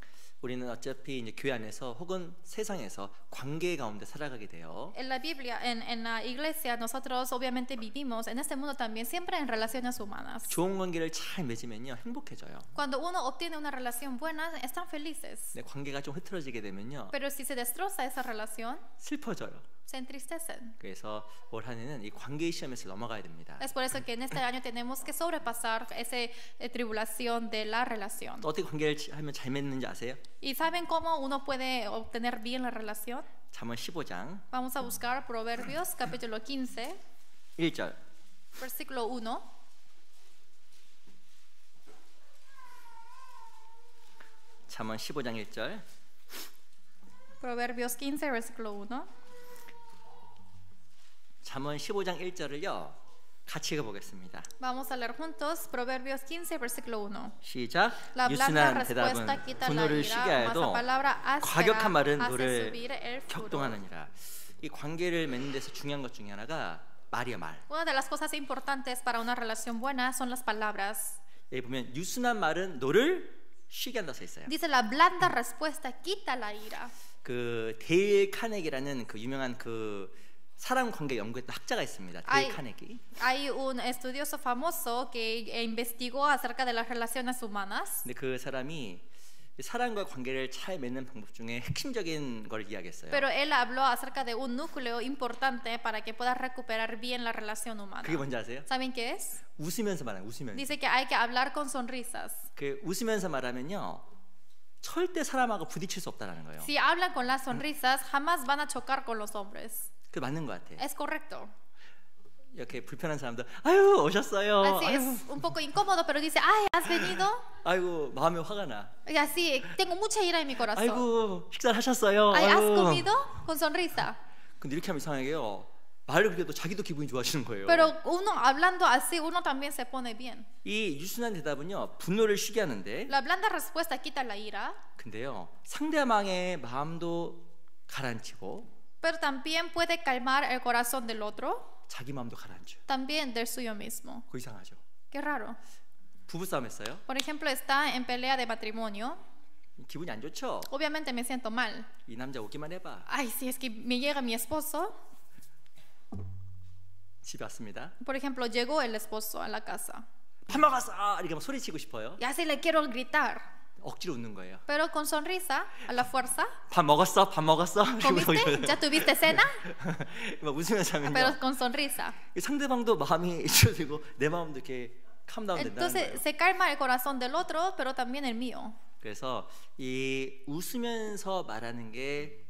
우리는 어차피 이제 교회 안에서 혹은 세상에서 관계 가운데 살아가게 돼요. En la Biblia, en la iglesia, nosotros obviamente vivimos en este mundo también siempre en relaciones humanas. 좋은 관계를 잘 맺으면요 행복해져요. Cuando uno obtiene una relación buena, están felices. 네, 관계가 좀 흐트러지게 되면요. Pero si se destroza esa relación, 슬퍼져요. se entristecen. 그래서 올 한해는 이 관계의 시험에서 넘어가야 됩니다. Es por eso que en este año tenemos que sobrepasar esa tribulación de la relación. 또 어떻게 관계를 하면 잘 맺는지 아세요? ¿Y saben cómo uno puede obtener bien la relación? 잠언 15장 Vamos a buscar Proverbios capítulo 15, 1절. versículo 1. 잠언 15장 1절. Proverbios 15, versículo 1. 잠언 15장 1절을요. 같이 읽어보겠습니다. Vamos a leer juntos Proverbios 15, versículo 1. 시작. La blanda 유순한 대답은 respuesta quita la 분노를 ira, 쉬게 mas la 하여도 palabra 과격한 말은 hace 너를 subir el furor. 격동하느니라. 이 관계를 맺는 데서 중요한 것 중에 하나가 말이야 말. Una de las cosas importantes para una relación buena son las palabras. 여기 보면 유순한 말은 너를 쉬게 한다 써 있어요. Dice la blanda respuesta quita la ira. 그 데일 카네기라는 그 유명한 그 사람 관계 연구했던 학자가 있습니다. 데일 카네기. Hay un estudioso famoso que investigó acerca de las relaciones humanas. 근데 그 사람이 사람과 관계를 잘 맺는 방법 중에 핵심적인 걸 이야기했어요. Pero él habló acerca de un núcleo importante para que puedas recuperar bien la relación humana. 그게 뭔지 아세요? ¿Saben qué es? 웃으면서 말하는 웃으면서. Dice que hay que hablar con sonrisas. 그 웃으면서 말하면요. 절대 사람하고 부딪힐 수 없다라는 거예요. Si hablan con las sonrisas, jamás van a chocar con los hombres. 그 맞는 것 같아. Es correcto. 이렇게 불편한 사람들 아유 오셨어요. Así 아유, es un poco incómodo, pero dice, ay, ¿has venido? 아이고 마음에 화가 나. Y así, tengo mucha ira en mi corazón. 아이고 식사를 하셨어요. Ay, ¿has 아유. comido? Con sonrisa. 근데 이렇게 하면 이상하게요. 말을 그래도 자기도 기분이 좋아지는 거예요. Pero uno hablando así, uno también se pone bien. 이 유순한 대답은요 분노를 쉬게 하는데, La blanda respuesta quita la ira, 근데요 상대방의 마음도 가라앉히고 pero también puede calmar el corazón del otro, 자기 마음도 가라앉혀요. también del suyo mismo. 그거 이상하죠. Qué raro. 부부싸움 했어요. Por ejemplo, está en pelea de matrimonio. 기분이 안 좋죠. Obviamente me siento mal. 이 남자 오기만 해봐. Ay, si es que me llega mi esposo. 집에 왔습니다. Por ejemplo, llegó el esposo a la casa. 밥 먹었어! 이렇게 막 소리치고 싶어요. Y así le quiero gritar. 억지로 웃는 거예요. Pero con sonrisa, a la fuerza. 밥 먹었어? 밥 먹었어? ¿Comiste? ¿Ya tuviste cena? 막 웃으면서 하면요. Pero con sonrisa. 상대방도 마음이 줄어들고 내 마음도 이렇게 캄다운 된다는 Entonces 거예요. se calma el corazón del otro, pero también el mío. 그래서 이 웃으면서 말하는 게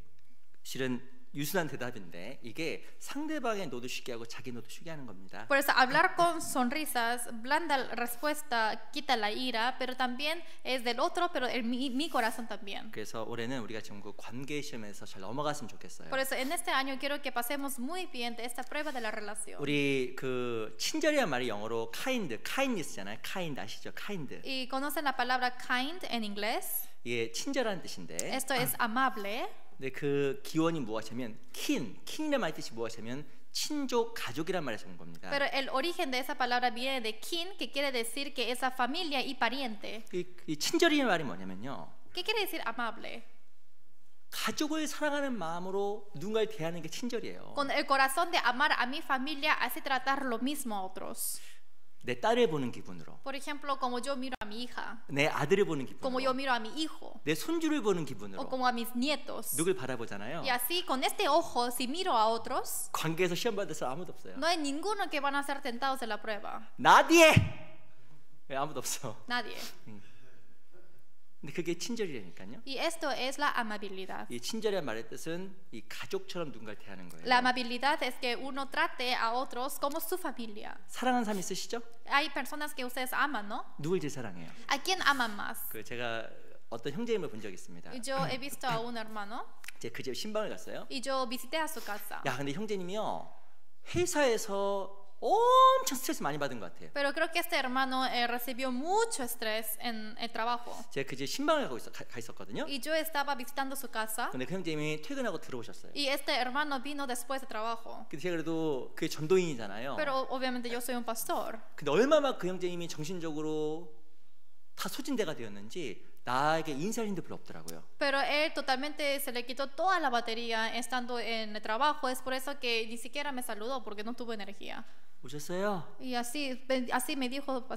실은 유순한 대답인데 이게 상대방의 노도 쉬게 하고 자기 노도 쉬게 하는 겁니다. Por eso hablar con sonrisas, blanda respuesta, quita la ira, pero también es del otro, pero mi corazón también. 그래서 올해는 우리가 지금 그 관계 시험에서 잘 넘어갔으면 좋겠어요. Por eso en este año quiero que pasemos muy bien de esta prueba de la relación. 우리 그 친절이란 말이 영어로 kindness잖아요. kind 아시죠? kind. Y conocen la palabra kind en inglés. 이게 친절한 뜻인데. Esto es amable. 근데 그 기원이 무엇이냐면 킨이란 말 뜻이 무엇이냐면 친족 가족이란 말에서 온 겁니다. Pero el origen de esa palabra viene de kin, que quiere decir que esa familia y pariente. 이 친절이란 말이 뭐냐면요. ¿Qué quiere decir amable? 가족을 사랑하는 마음으로 누군가를 대하는 게 친절이에요. Con el corazón de amar a mi familia, así tratar lo mismo a otros. 내 딸을 보는 기분으로, Por ejemplo, como yo miro a mi hija, 내 아들을 보는 como yo 기분으로, miro a mi hijo, 내 손주를 보는 o 기분으로 como a mis nietos. 누굴 바라보잖아요. Y así, con este ojo, si miro a otros, 관계에서 시험 받을 사람 아무도 없어요. no hay ninguno que van a ser tentados en la prueba. 나디에 아무도 없어. Nadie. 근데 그게 친절이라니까요. Y esto es la amabilidad. 이 친절이란 말의 뜻은 이 가족처럼 누군가를 대하는 거예요. La amabilidad es que uno trate a otros como su familia. 사랑하는 사람 있으시죠? Hay personas que ustedes aman, ¿no? 누굴 제일 사랑해요? ¿A quién aman más? 그 제가 어떤 형제님을 본 적이 있습니다. Y yo he visto a un hermano 제가 그 집 신방을 갔어요. y yo visité a su casa. 야, 근데 형제님이요 회사에서 엄청 스트레스 많이 받은 것 같아요. Pero creo que este hermano recibió mucho estrés en el trabajo. 제가 그 집 신방을 가 있었거든요. Y yo estaba visitando su casa. 근데 그 형제님이 퇴근하고 들어오셨어요. Y este hermano vino después de trabajo. 근데 제가 그래도 그게 전도인이잖아요. Pero obviamente yo soy un pastor. 근데 얼마나 그 형제님이 정신적으로 다 소진대가 되었는지 나에게 인사할 힘도 별로 없더라고요. Pero él totalmente se le quitó toda la batería estando en el trabajo. Es por eso que ni siquiera me saludó porque no tuvo energía. 오셨어요? Y así me dijo,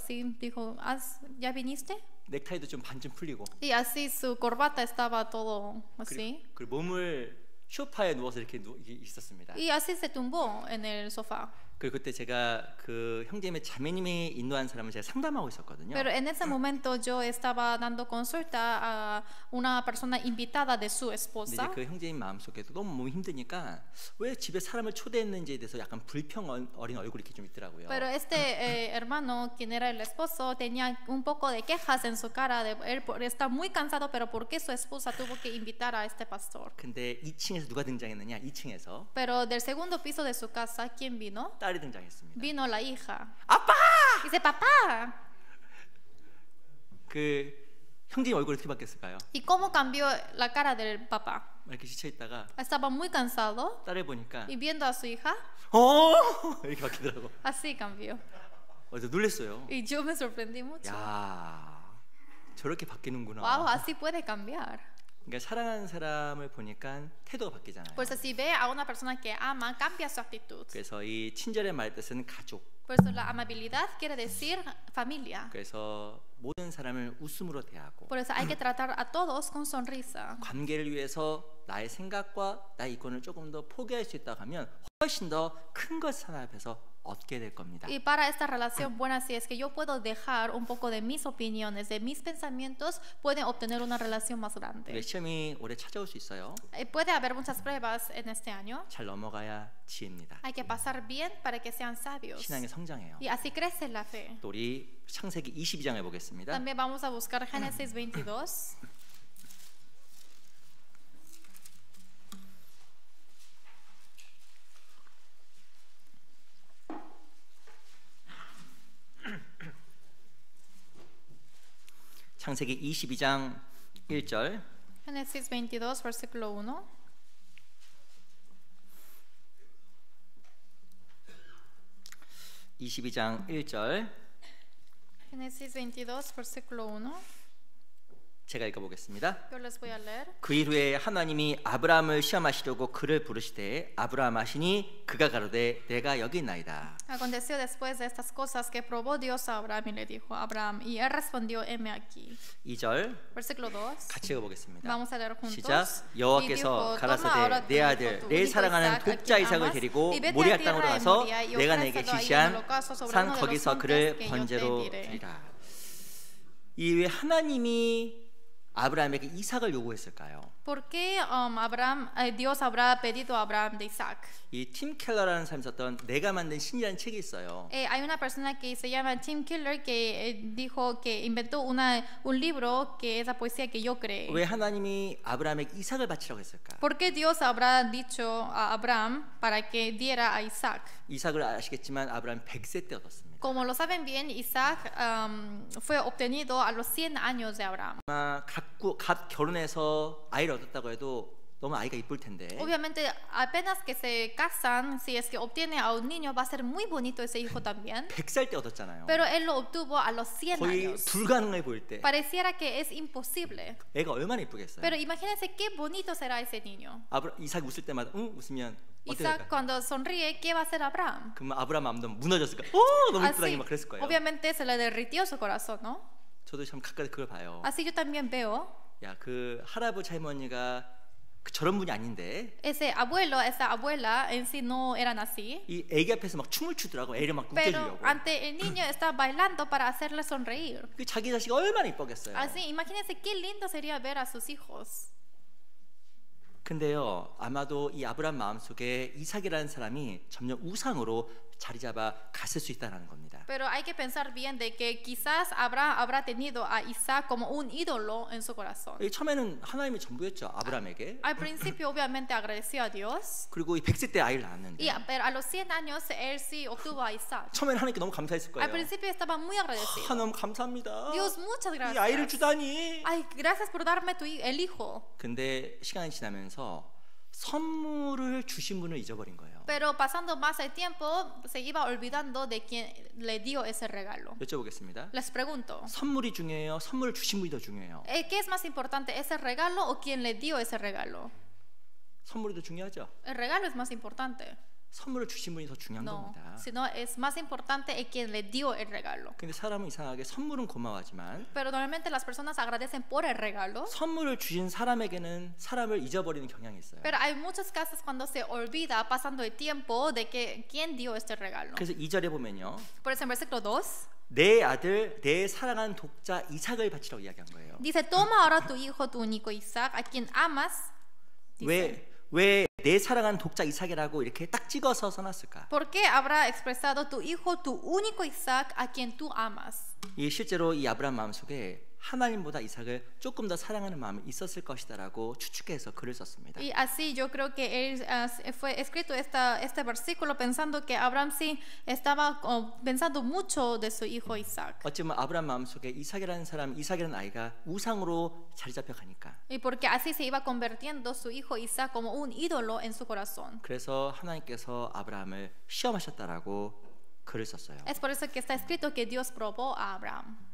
¿ya viniste? 넥타이도 좀 반쯤 풀리고. Y así su corbata estaba todo así. 그리고 몸을 소파에 누워서 이렇게 있었습니다. Y así se tumbó en el sofá. 그리고 그때 제가 그 형제님의 자매님이 인도한 사람을 제가 상담하고 있었거든요. Pero en ese momento yo estaba dando consulta a una persona invitada de su 근데 esposa. 이제 그 형제님 마음속에도 너무 몸이 힘드니까 왜 집에 사람을 초대했는지에 대해서 약간 불평 어린 얼굴이 이렇게 좀 있더라고요. Pero este hermano, quien era el esposo, tenía un poco de quejas en su cara de él está muy cansado, pero ¿por qué su esposa tuvo que invitar a este pastor? 근데 2층에서 누가 등장했느냐? 2층에서 Pero del segundo piso de su casa, ¿quién vino? 딸이 등장했습니다. Vino la hija. 아빠! Dice, papá. 그 형제님 얼굴이 어떻게 바뀌었을까요? ¿Y cómo cambió la cara del papá? 이렇게 지쳐 있다가 Estaba muy cansado 딸을 보니까 y viendo a su hija, 이렇게 바뀌더라고. así cambió. 그래서 놀랐어요. Y yo me sorprendí mucho. 야, 저렇게 바뀌는구나. Wow, así puede cambiar. 그러니까 사랑하는 사람을 보니까 태도가 바뀌잖아요. Por eso si ve a una persona que ama, cambia su actitud. 그래서 이 친절의 말 뜻은 가족. Por eso la amabilidad quiere decir familia. 그래서 모든 사람을 웃음으로 대하고 Por eso hay que tratar a todos con sonrisa. 관계를 위해서 나의 생각과 나의 이권을 조금 더 포기할 수 있다고 하면 훨씬 더 큰 것 하나 앞에서 얻게 될 겁니다. Y para esta relación buena, si es que yo puedo dejar un poco de mis opiniones, de mis pensamientos, pueden obtener una relación más grande. 시험이 올해 찾아올 수 있어요. Puede haber muchas pruebas en este año. 잘 넘어가야 지혜입니다. Hay que pasar bien para que sean sabios. 신앙의 성장해요. Y así crece la fe. 또 우리 창세기 22장에 보겠습니다. También vamos a buscar Génesis 22. 창세기 22장 1절. Génesis 22, versículo 1. (22장 1절) Génesis 22, versículo 1. 제가 읽어보겠습니다. Yo les voy a leer. 그 일 후에 하나님이 아브라함을 시험하시려고 그를 부르시되 아브라함 하시니 그가 가로되 내가 여기 있나이다. Aconteció después de estas cosas que probó Dios a Abraham y le dijo a Abraham, y él respondió, heme aquí. 2절 Versículo 2. 같이 읽어보겠습니다. Vamos a leer juntos. 시작. 여호와께서 가라사대 내 아들 내 사랑하는 독자 이삭을 데리고 모리아 땅으로 가서 내가 내게 지시한 산 거기서 그를 번제로 드리라. 이 왜 하나님이 아브라함에게 이삭을 요구했을까요? ¿Por qué Dios habrá pedido a Abraham de Isaac? 이 팀 켈러라는 사람이 썼던 내가 만든 신이라는 책이 있어요. Hay una persona que se llama Tim Keller que dijo que inventó un libro que es la poesía que yo creé. 왜 하나님이 아브라함에게 이삭을 바치라고 했을까? ¿Por qué Dios habrá dicho a Abraham para que diera a Isaac? 이삭을 아시겠지만 아브라함 100세 때 얻었습니다. Como lo saben bien, Isaac fue obtenido a los 100 años de Abraham. 아마 갓 결혼해서 아이를 얻었다고 해도 너무 아이가 이쁠 텐데. Obviamente, apenas que se casan, si es que obtiene a un niño, va a ser muy bonito ese hijo también. 100살 때 얻었잖아요. Pero él lo obtuvo a los 100 거의 años. 불가능해 보일 때. Pareciera que es imposible. 애가 얼마나 이쁘겠어요. Pero imagínense qué bonito será ese niño. 이삭 웃을 때마다 웃으면 어떻게 Isaac 될까? cuando sonríe, ¿qué va a hacer Abraham? 그럼 아브라함 마음도 무너졌을까? 너무 이쁘다니 막 그랬을 거예요. Obviamente se le derritió su corazón, ¿no? 저도 참 가까이 그걸 봐요. Así yo también veo. 야, 그 할아버지 할머니가 저런 분이 아닌데 Ese abuelo, esa abuela en sí no eran así. 이 애기 앞에서 막 춤을 추더라고. 애를 막 Pero 웃겨주려고. ante el niño está bailando para hacerle sonreír. 그 자기 자식이 얼마나 이쁘겠어요. Así, imagínense qué lindo sería ver a sus hijos. 근데요, 아마도 이 아브라함 마음속에 이삭이라는 사람이 점점 우상으로 자리 잡아 갔을 수 있다는 겁니다. Pero hay que pensar bien de que quizás habrá tenido a Isaac como un ídolo en su corazón. 처음에는 하나님이 전부였죠, 아브라함에게. Al principio obviamente agradeció a Dios. 그리고 이 100세 때 아이를 낳았는데. Pero a los 100 años él sí obtuvo a Isaac. 처음에는 하나님께 너무 감사했을 거예요. Al principio estaba muy agradecido. 하나님 감사합니다. Dios, muchas 이 아이를 gracias. 주다니. Ay, gracias por darme el hijo. 근데 시간이 지나면서 선물을 주신 분을 잊어버린 거예요. Pero pasando más el tiempo se iba olvidando de quien le dio ese regalo. 여쭤보겠습니다. Les pregunto, 선물이 중요해요? 선물을 주신 분이 더 중요해요? ¿qué es más importante, ese regalo o quien le dio ese regalo? 선물이 더 중요하죠. El regalo es más importante. 선물을 주신 분이 더 중요한 No, 겁니다. sino es más importante el quien le dio el regalo. 근데 사람은 이상하게 선물은 고마워하지만 Pero normalmente las personas agradecen por el regalo. 선물을 주신 사람에게는 사람을 잊어버리는 경향이 있어요. Pero hay muchos casos cuando se olvida pasando el tiempo de que quién dio este regalo. 그래서 2절에 보면요. Por eso en versículo 2 내 아들 내 사랑하는 독자 이삭을 바치라고 이야기한 거예요. dice, toma ahora tu hijo, tu único Isaac, a quien amas. Dice, 왜 내 사랑하는 독자 이삭이라고 이렇게 딱 찍어서 써놨을까? ¿por qué habrá expresado tu hijo, tu único Isaac, a quien tú amas? 이 실제로 이 아브라함 마음속에 하나님보다 이삭을 조금 더 사랑하는 마음이 있었을 것이다라고 추측해서 글을 썼습니다. Y así yo creo que él fue escrito este versículo pensando que Abraham sí estaba pensando mucho de su hijo Isaac. 어쩌면 아브라함 마음속에 이삭이라는 아이가 우상으로 자리 잡혀 가니까. Y porque así se iba convirtiendo su hijo Isaac como un ídolo en su corazón. 그래서 하나님께서 아브라함을 시험하셨다라고 글을 썼어요. Es por eso que está escrito que Dios probó a Abraham.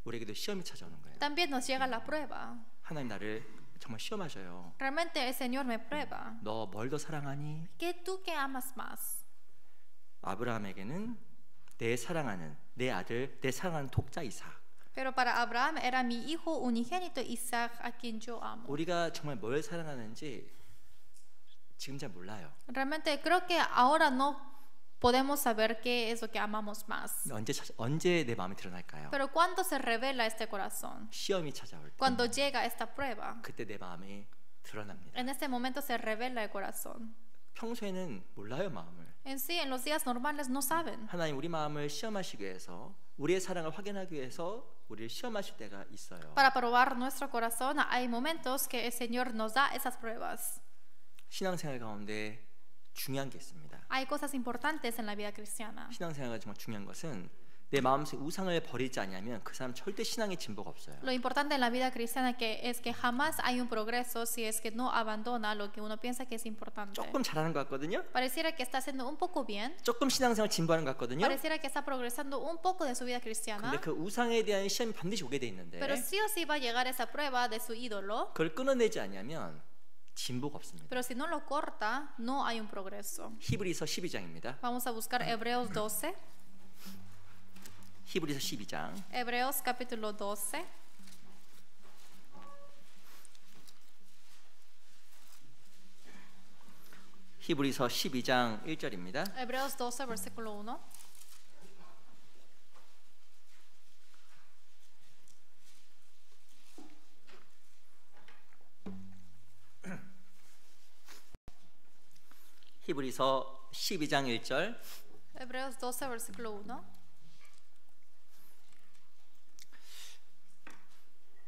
우리에게도 시험이 찾아오는 거예요. También nos llega la prueba. 하나님 나를 정말 시험하셔요. Realmente el Señor me prueba. 너 뭘 더 사랑하니? ¿Qué tú que amas más? 아브라함에게는 내 사랑하는 내 아들, 내 사랑하는 독자 이삭. Pero para Abraham era mi hijo unigénito Isaac, a quien yo amo. 우리가 정말 뭘 사랑하는지 지금 잘 몰라요. Realmente creo que ahora no podemos saber qué es lo que amamos más. 언제 내 마음이 드러날까요? Pero cuando se revela este corazón, 시험이 찾아올 때, cuando llega esta prueba, 그때 내 마음이 드러납니다. en este momento se revela el corazón. 평소에는 몰라요 마음을. En sí, en los días normales no saben. 하나님 우리 마음을 시험하시기 위해서, 우리의 사랑을 확인하기 위해서 우리를 시험하실 때가 있어요. Para probar nuestro corazón, hay momentos que el Señor nos da esas pruebas. 신앙생활 가운데 중요한 게 있습니다. Hay cosas importantes en la vida cristiana. 신앙생활가 정말 중요한 것은 내 마음속에 우상을 버리지 않으면 그 사람 절대 신앙의 진보가 없어요. Lo importante en la vida cristiana es que jamás hay un progreso si es que no abandona lo que uno piensa que es importante. 조금 잘하는 것 같거든요. Pareciera que está haciendo un poco bien. 조금 신앙생활 진보하는 것 같거든요. Pareciera que está progresando un poco de su vida cristiana. 근데 그 우상에 대한 시험이 반드시 오게 돼 있는데, Pero sí o sí va a llegar esa prueba de su ídolo. 그걸 끊어내지 않으면 진보가 없습니다. Pero si no lo corta, no hay un progreso. 히브리서 12장입니다. Vamos a buscar Hebreos 12. 히브리서 12장. Hebreos capítulo 12. 히브리서 12장 1절입니다. Hebreos 12, versículo 1. 히브리서 12장 1절. Hebreos 12, versículo 1.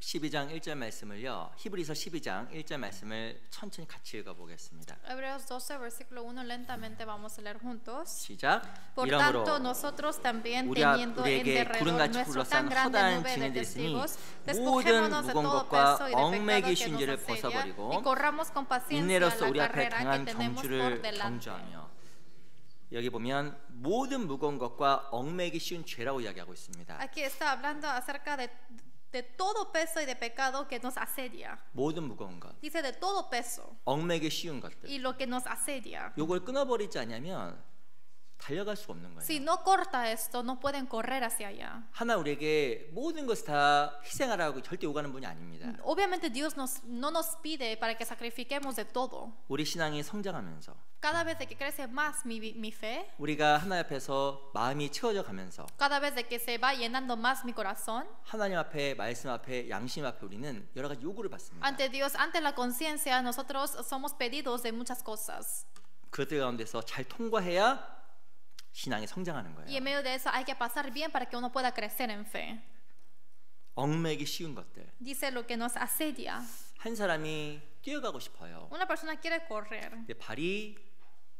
12장 1절 말씀을요. 히브리서 12장 1절 말씀을 천천히 같이 읽어보겠습니다. Hebreos 12, versículo 1, lentamente vamos a leer juntos. 시작. Por 이러므로 tanto, nosotros también teniendo en 우리에게 derredor 구름같이 nuestra 둘러싼 tan grande 허다한 nube de 증인들이 있으니 testigos, 모든 despojémonos de 무거운 todo 것과 peso y de 얽매기 pecado que 쉰 nos 죄를 asedia 벗어버리고 y corramos con paciencia 인내로서 la 우리 앞에 carrera que 당한 tenemos por 경주를 delante. 경주하며. 여기 보면 모든 무거운 것과 얽매기 쉬운 죄라고 이야기하고 있습니다. Aquí está hablando acerca de todo peso y de pecado que nos asedia. 모든 무거운 것, Dice de todo peso 얽매기 쉬운 것들. y lo que nos asedia. 요걸 끊어버리지 않으면 달려갈 수 없는 거예요. Si no corta esto, no pueden correr hacia allá. 하나 우리에게 모든 것을 다 희생하라고 절대 요구하는 분이 아닙니다. Obviamente Dios no nos pide para que sacrifiquemos de todo. 우리 신앙이 성장하면서 Cada vez de que crece más mi fe, 우리가 하나님 앞에서 마음이 채워져 가면서 cada vez de que se va llenando más mi corazón, 하나님 앞에, 말씀 앞에, 양심 앞에 우리는 여러 가지 요구를 받습니다. ante Dios, ante la conciencia, nosotros somos pedidos de muchas cosas. 그들 가운데서 잘 통과해야 신앙이 성장하는 Y en 거예요. medio de eso hay que pasar bien para que uno pueda crecer en fe. 얽매기 쉬운 것들. Dice lo que nos asedia. 한 사람이 뛰어가고 싶어요. Una persona quiere correr, 근데 발이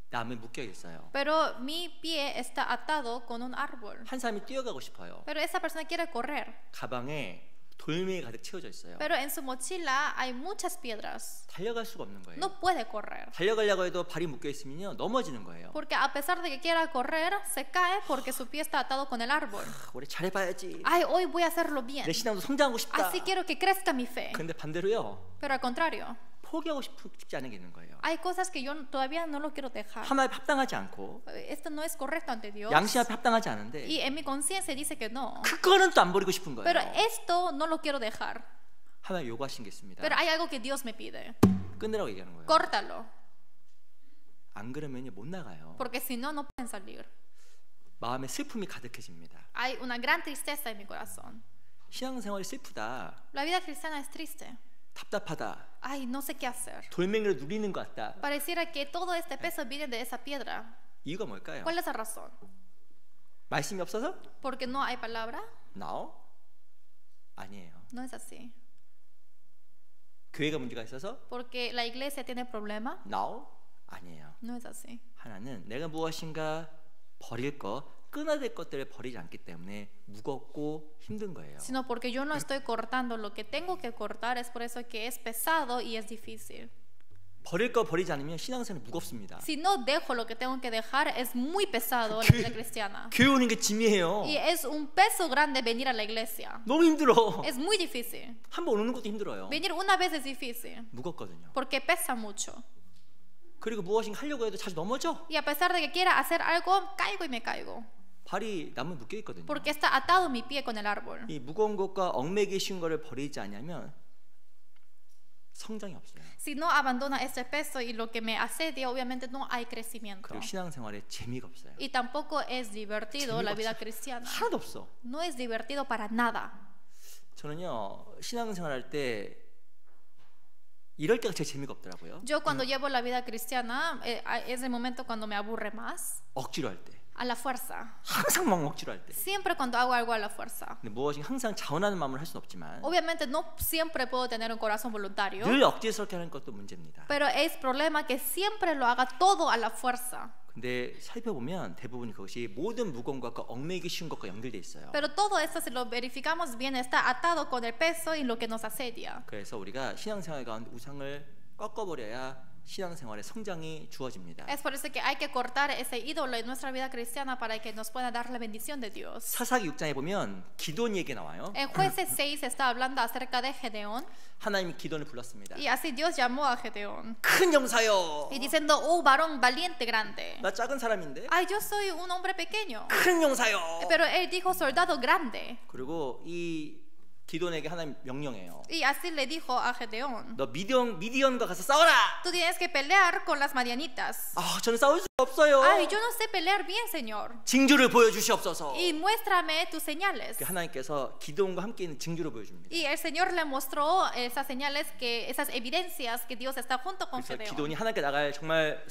나무에 묶여 있어요. pero mi pie está atado con un árbol. 한 사람이 뛰어가고 싶어요. Pero esa persona quiere correr, 가방에 돌멩이 가득 채워져 있어요. pero en su mochila hay muchas piedras. 달려갈 수가 없는 거예요. No puede correr. 달려가려고 해도 발이 묶여 있으면요 넘어지는 거예요. Porque a pesar de que quiera correr, se cae porque su pie está atado con el árbol. 우리 잘해봐야지. Ay, hoy voy a hacerlo bien. 내 신앙도 성장하고 싶다. Así quiero que crezca mi fe. 근데 반대로요 Pero al contrario, 포기하고 싶지 않은 게 있는 거예요. hay cosas que yo todavía no lo quiero dejar. 하나님 앞에 합당하지 않고 Esto no es correcto ante Dios. 양심 앞에 합당하지 않은데 Y en mi conciencia dice que no. 그거는 또 안 버리고 싶은 거예요. Pero esto no lo quiero dejar. 하나님 요구하신 게 있습니다. Pero hay algo que Dios me pide. 끊으라고 얘기하는 거예요. Córtalo. 안 그러면 못 나가요. Porque si no, no pueden salir. 마음에 슬픔이 가득해집니다. Hay una gran tristeza en mi corazón. 신앙생활이 슬프다. La vida cristiana es triste. 답답하다. Ay, no sé qué hacer. 돌멩이를 누리는 것 같다. Pareciera que todo este peso viene de esa piedra. 이유가 뭘까요? ¿Cuál es la razón? 말씀이 없어서? ¿Porque no hay palabra? No. 아니에요. No es así. 교회가 문제가 있어서? ¿Porque la iglesia tiene problema? No. 아니에요. No es así. 하나는 내가 무엇인가 버릴 것, 끊어야 될 것들을 버리지 않기 때문에 무겁고 힘든 거예요. Sino porque yo no estoy cortando lo que tengo que cortar, es por eso que es pesado y es difícil. 버릴 거 버리지 않으면 신앙생활이 무겁습니다. Si no dejo lo que tengo que dejar, es muy pesado la vida cristiana. 교회 오는 게 짐이에요. Y es un peso grande venir a la iglesia. 너무 힘들어. Es muy difícil. 한 번 오는 것도 힘들어요. Venir una vez es difícil, 무겁거든요. porque pesa mucho. 그리고 무엇인가 하려고 해도 자주 넘어져. Y a pesar de que quiera hacer algo, caigo y me caigo. 발이 나무에 묶여 있거든요. Porque está atado mi pie con el árbol. 이 무거운 것과 얽매기 쉬운 거를 버리지 않으면 성장이 없어요. Si no abandona este peso y lo que me asedia, obviamente no hay crecimiento. 그리고 신앙생활에 재미가 없어요. Y tampoco es divertido la vida cristiana. 하나도 없어. No es divertido para nada. 저는요 신앙생활할 때 이럴 때가 제일 재미가 없더라고요. Yo cuando llevo la vida cristiana es el momento cuando me aburre más. 억지로 할 때. A la fuerza. 항상 막 억지로 할 때. Siempre cuando hago algo a la fuerza. 근데 무엇이 항상 자원하는 마음을 할 수는 없지만. Obviamente no siempre puedo tener un corazón voluntario. 늘 억지스럽게 하는 것도 문제입니다. Pero es problema que siempre lo haga todo a la fuerza. 근데 살펴보면 대부분 그것이 모든 무거운 것과 얽매이기 쉬운 것과 연결돼 있어요. Pero todo esto si lo verificamos bien está atado con el peso y lo que nos asedia. 그래서 우리가 신앙생활 가운데 우상을 꺾어버려야 신앙생활의 성장이 주어집니다. Es por eso que hay que cortar ese ídolo en nuestra vida cristiana para que nos pueda dar la bendición de Dios. 사사기 6장에 보면 기도원 얘기 나와요. En Jueces 6 está hablando acerca de Gedeón. 하나님이 기도원을 불렀습니다. Y así Dios llamó a Gedeón. 큰 용사여. Y diciendo, oh varón valiente grande. 나 작은 사람인데. Ay, yo soy un hombre pequeño. 큰 용사여. Pero él dijo soldado grande. 그리고 이 기도원에게 하나님 명령해요. Y así le dijo a Gedeón. 너 미디언과 가서 싸워라. Tú tienes que pelear con las madianitas. 아, 저는 싸울 수 없어요. Ay, yo no sé pelear bien, Señor. 징조를 보여주시옵소서. Y muéstrame tus señales. 하나님께서 기도원과 함께 있는 징조를 보여줍니다. Y el Señor le mostró esas señales, esas evidencias que Dios está junto con 그래서 Gedeón. 기도원이 하나님께 나갈 정말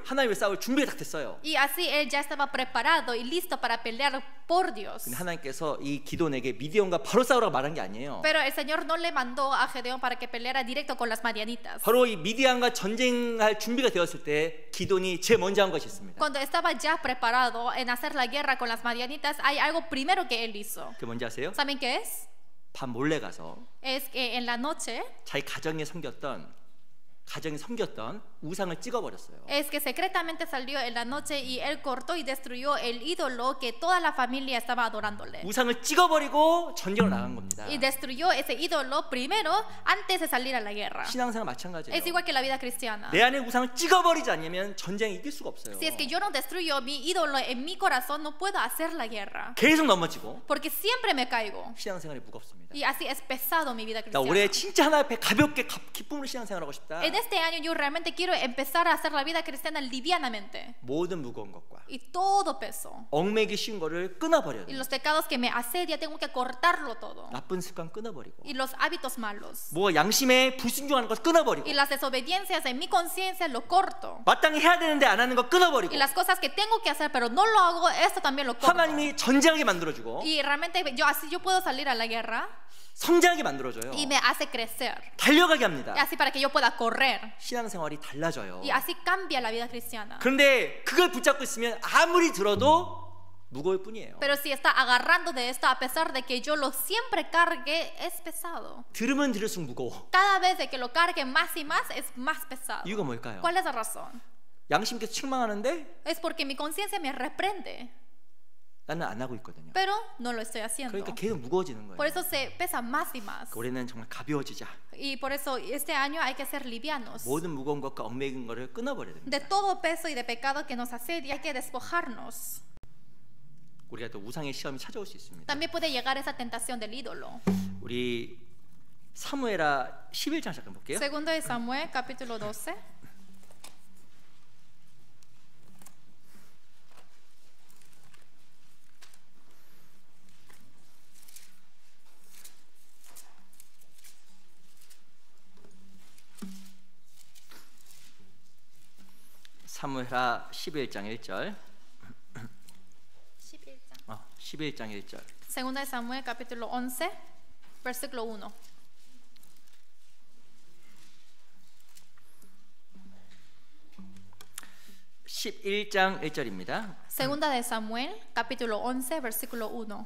하나님을 싸울 준비가 다 됐어요. Y así él ya estaba preparado y listo para pelear por Dios. 근데 하나님께서 이 기도원에게 미디언과 바로 싸우라고 말한 게 아니에요. Pero el Señor no le mandó a Gedeón para que peleara directo con las madianitas. 바로 이 미디안과 전쟁할 준비가 되었을 때 기도원이 제일 먼저 한 것이 있습니다. Cuando estaba ya preparado en hacer la guerra con las madianitas, hay algo primero que él hizo. 그게 뭔지 아세요? ¿Saben qué es? 밤 몰래 가서 Es que en la noche 자기 가정이 섬겼던 우상을 찍어버렸어요. es que secretamente salió en la noche y él cortó y destruyó el ídolo que toda la familia estaba adorándole. 우상을 찍어버리고 전쟁을 나간 겁니다. Y destruyó ese ídolo primero antes de salir a la guerra. 신앙생활 마찬가지예요. Es igual que la vida cristiana. 내 안에 우상을 찍어버리지 않으면 전쟁에 이길 수가 없어요. Si es que yo no destruyo mi ídolo en mi corazón, no puedo hacer la guerra. 계속 넘어지고 Porque siempre me caigo. 신앙생활이 무겁습니다. Y así es pesado mi vida 나 cristiana. 올해 진짜 하나님 앞에 가볍게 기쁨으로 신앙생활하고 싶다. En este año yo realmente quiero empezar a hacer la vida cristiana livianamente. 모든 무거운 것과 Y todo peso. 얽매기 쉬운 거를 끊어버려야 Y 돼요. los pecados que me asedia tengo que cortarlo todo. 나쁜 습관 끊어버리고 Y los hábitos malos. 뭐 양심에 불순종하는 것 끊어버리고 Y las desobediencias en mi conciencia lo corto. 마땅히 해야 되는데 안 하는 거 끊어버리고 Y las cosas que tengo que hacer pero no lo hago, esto también lo corto. 하나님이 전쟁하게 만들어주고 Y realmente yo puedo salir a la guerra 성장하게 만들어줘요. y me hace crecer. 달려가게 합니다. Y así para que yo pueda correr. 신앙생활이 달라져요. Y así cambia la vida cristiana. 그런데 그걸 붙잡고 있으면 아무리 들어도 무거울 뿐이에요. Pero si está agarrando de esto, a pesar de que yo lo siempre cargue, es pesado. 들으면 들을수록 무거워. Cada vez de que lo cargue más y más, es más pesado. 이유가 뭘까요? ¿Cuál es la razón? 양심께서 책망하는데 Es porque mi conciencia me reprende, 나는 안 하고 있거든요. pero no lo estoy haciendo. 그러니까 계속 무거워지는 거예요. Por eso se pesa más y más. 올해는 정말 가벼워지자. Y por eso este año hay que ser livianos. 모든 무거운 것과 얽매긴 거를 끊어버려야 됩니다. De todo peso y de pecado que nos asedia, hay que despojarnos. 우리가 또 우상의 시험이 찾아올 수 있습니다. También puede llegar esa tentación del ídolo. 우리 사무엘하 11장 잠깐 볼게요. Segundo de Samuel, capítulo 12. 사무엘하 11장 1절. 11장. 11장 1절. Segunda de Samuel, capítulo 11, versículo 1. (11장 1절입니다) Segunda de Samuel, capítulo 11, versículo 1.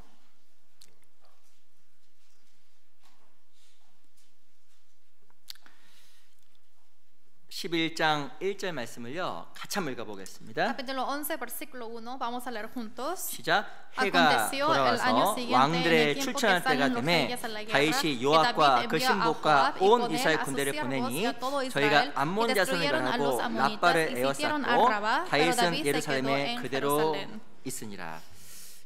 (11장 1절) 말씀을요 같이 한번 읽어보겠습니다. Capítulo 11, versículo 1. Vamos a leer juntos. 시작. 해가 돌아와서 왕들의 출전할 때가 되매 다윗이 요압과 그 신복과 온 이스라엘 군대를 보내니 저희가 암몬 자손을 멸하고 라빠를 에워쌌고 다윗은 예루살렘에 그대로 있으니라.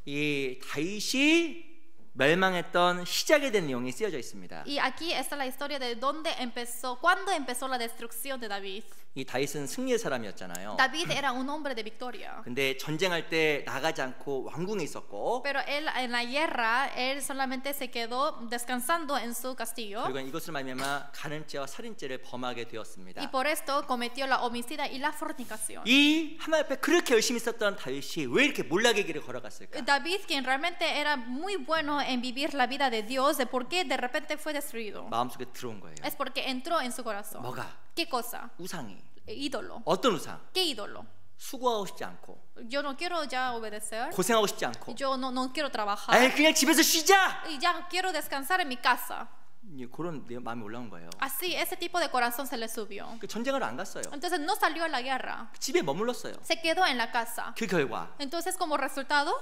이 다윗이 멸망했던 시작에 대한 내용이 쓰여져 있습니다. Y aquí está la historia de dónde empezó, cuándo empezó la destrucción de David. 이 다윗은 승리의 사람이었잖아요. David era un hombre de victoria. 근데 전쟁할 때 나가지 않고 왕궁에 있었고. Pero él en la guerra él solamente se quedó descansando en su castillo. 그리고 이것을 말미암아 간음죄와 살인죄를 범하게 되었습니다. Y por esto cometió la homicida y la fornicación. 이 하나님 앞에 그렇게 열심히 있었던 다윗이 왜 이렇게 몰락의 길을 걸어갔을까? David, quien realmente era muy bueno en vivir la vida de Dios, ¿de por qué de repente fue destruido? 마음속에 들어온 거예요. Es porque entró en su corazón. 뭐가? ¿Qué cosa? 우상이. ídolo. 어떤 우상? ¿Qué ídolo? 수고하고 싶지 않고. Yo no quiero ya obedecer. 고생하고 싶지 않고. Yo no quiero trabajar. 아이 그냥 집에서 쉬자. Y ya quiero descansar en mi casa. 그런 마음이 올라온 거예요. Así ese tipo de corazón se le subió. 전쟁을 안 갔어요. Entonces no salió a la guerra. 집에 머물렀어요. Se quedó en la casa. 그 결과. Entonces como resultado.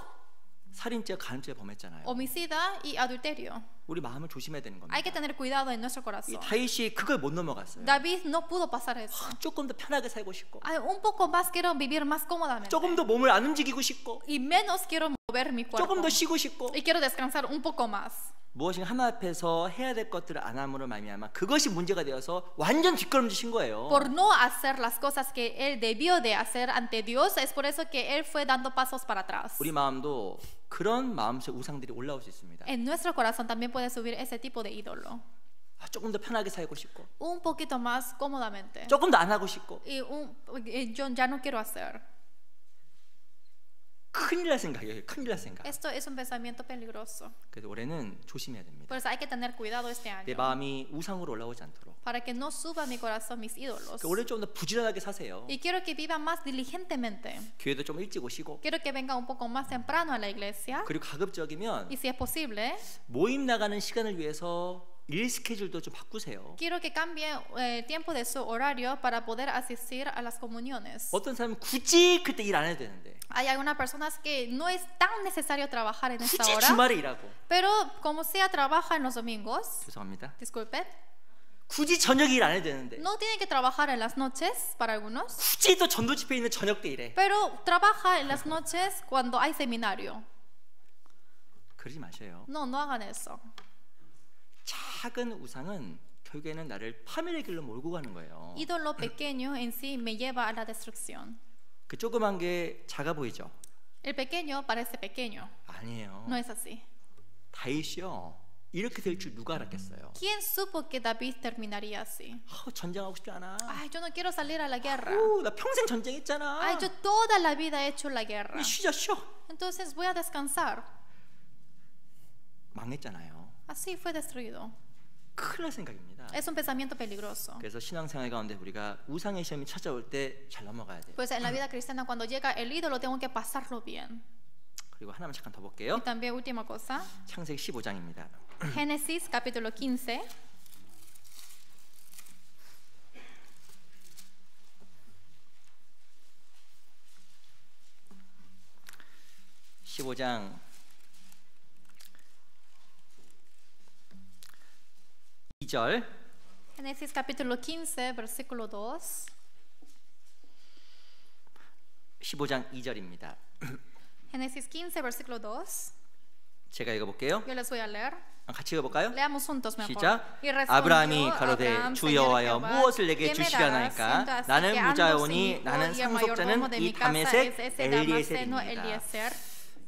살인죄, 간음죄 범했잖아요. Homicida y adulterio. 우리 마음을 조심해야 되는 겁니다. Hay que tener cuidado en nuestro corazón. 다윗이 그걸 못 넘어갔어요. David no pudo pasar eso. 조금 더 편하게 살고 싶고. Un poco más quiero vivir más cómodamente. 조금 더 몸을 안 움직이고 싶고. Y menos quiero mover mi cuerpo. 조금 더 쉬고 싶고. Y quiero descansar un poco más. 무엇인가 하나 앞에서 해야 될 것들을 안 함으로 말미암아 그것이 문제가 되어서 완전 뒷걸음질 거예요. Por no hacer las cosas que él debió de hacer ante Dios, es por eso que él fue dando pasos para atrás. 우리 마음도 그런 마음속 우상들이 올라올 수 있습니다. En nuestro corazón también puede subir ese tipo de ídolo. 조금 더 편하게 살고 싶고. Un poquito más cómodamente. 조금 더 안 하고 싶고. Y yo ya no quiero hacer. 큰일 날 생각이에요. 큰일 날 생각. Esto es un pensamiento peligroso. 그래서 올해는 조심해야 됩니다. Por eso hay que tener cuidado este año. 내 마음이 우상으로 올라오지 않도록. Para que no suba mi corazón mis ídolos. 올해 좀 더 부지런하게 사세요. Y quiero que viva más diligentemente. 교회도 좀 일찍 오시고. Quiero que venga un poco más temprano a la iglesia. 그리고 가급적이면 Y si es posible, 모임 나가는 시간을 위해서 일 스케줄도 좀 바꾸세요. Quiero que cambie el tiempo de su horario para poder asistir a las comuniones. 어떤 사람은 굳이 그때 일 안 해도 되는데. Hay algunas personas que no es tan necesario trabajar en esta 굳이 hora. 주말에 일하고. Pero como sea trabaja en los domingos. 죄송합니다. Disculpe. 굳이 저녁에 일 안 해도 되는데. No tiene que trabajar en las noches para algunos. 굳이 또 전도 집회 있는 저녁 때 일해. Pero trabaja en las noches cuando hay seminario. 그러지 마세요. No hagan eso. 작은 우상은 결국에는 나를 파멸의 길로 몰고 가는 거예요. Ídolo pequeño en sí me lleva a la destrucción. 그 조그만 게 작아 보이죠? El pequeño parece pequeño. 아니에요. No es así. 다윗이요. 이렇게 될 줄 누가 알았겠어요? ¿Quién supo que David terminaría así? 전쟁하고 싶지 않아. Ay, yo no quiero salir a la guerra. 나 평생 전쟁했잖아. Ay, yo toda la vida he hecho la guerra. 쉬자 쉬어. Entonces voy a descansar. 망했잖아요. Así fue destruido. 큰일 날 생각입니다. Es un pensamiento peligroso. 그래서 신앙생활 가운데 우리가 우상의 시험이 찾아올 때 잘 넘어가야 돼요. Pues en la vida cristiana cuando llega el ídolo tengo que pasarlo bien. 그리고 하나만 잠깐 더 볼게요. Y también última cosa. 창세기 15장입니다. Génesis capítulo 15. Génesis capítulo 15 versículo 2. 15장 2절입니다. Génesis 15 versículo 2. 제가 읽어볼게요. Yo les voy a leer. 같이 읽어볼까요? Leamos juntos mejor. 시작. 아브라함이 가로되 주 여호와여 무엇을 내게 주시려 하나이까 나는 무자오니 나는 상속자는 이 다메섹 엘리에셀입니다.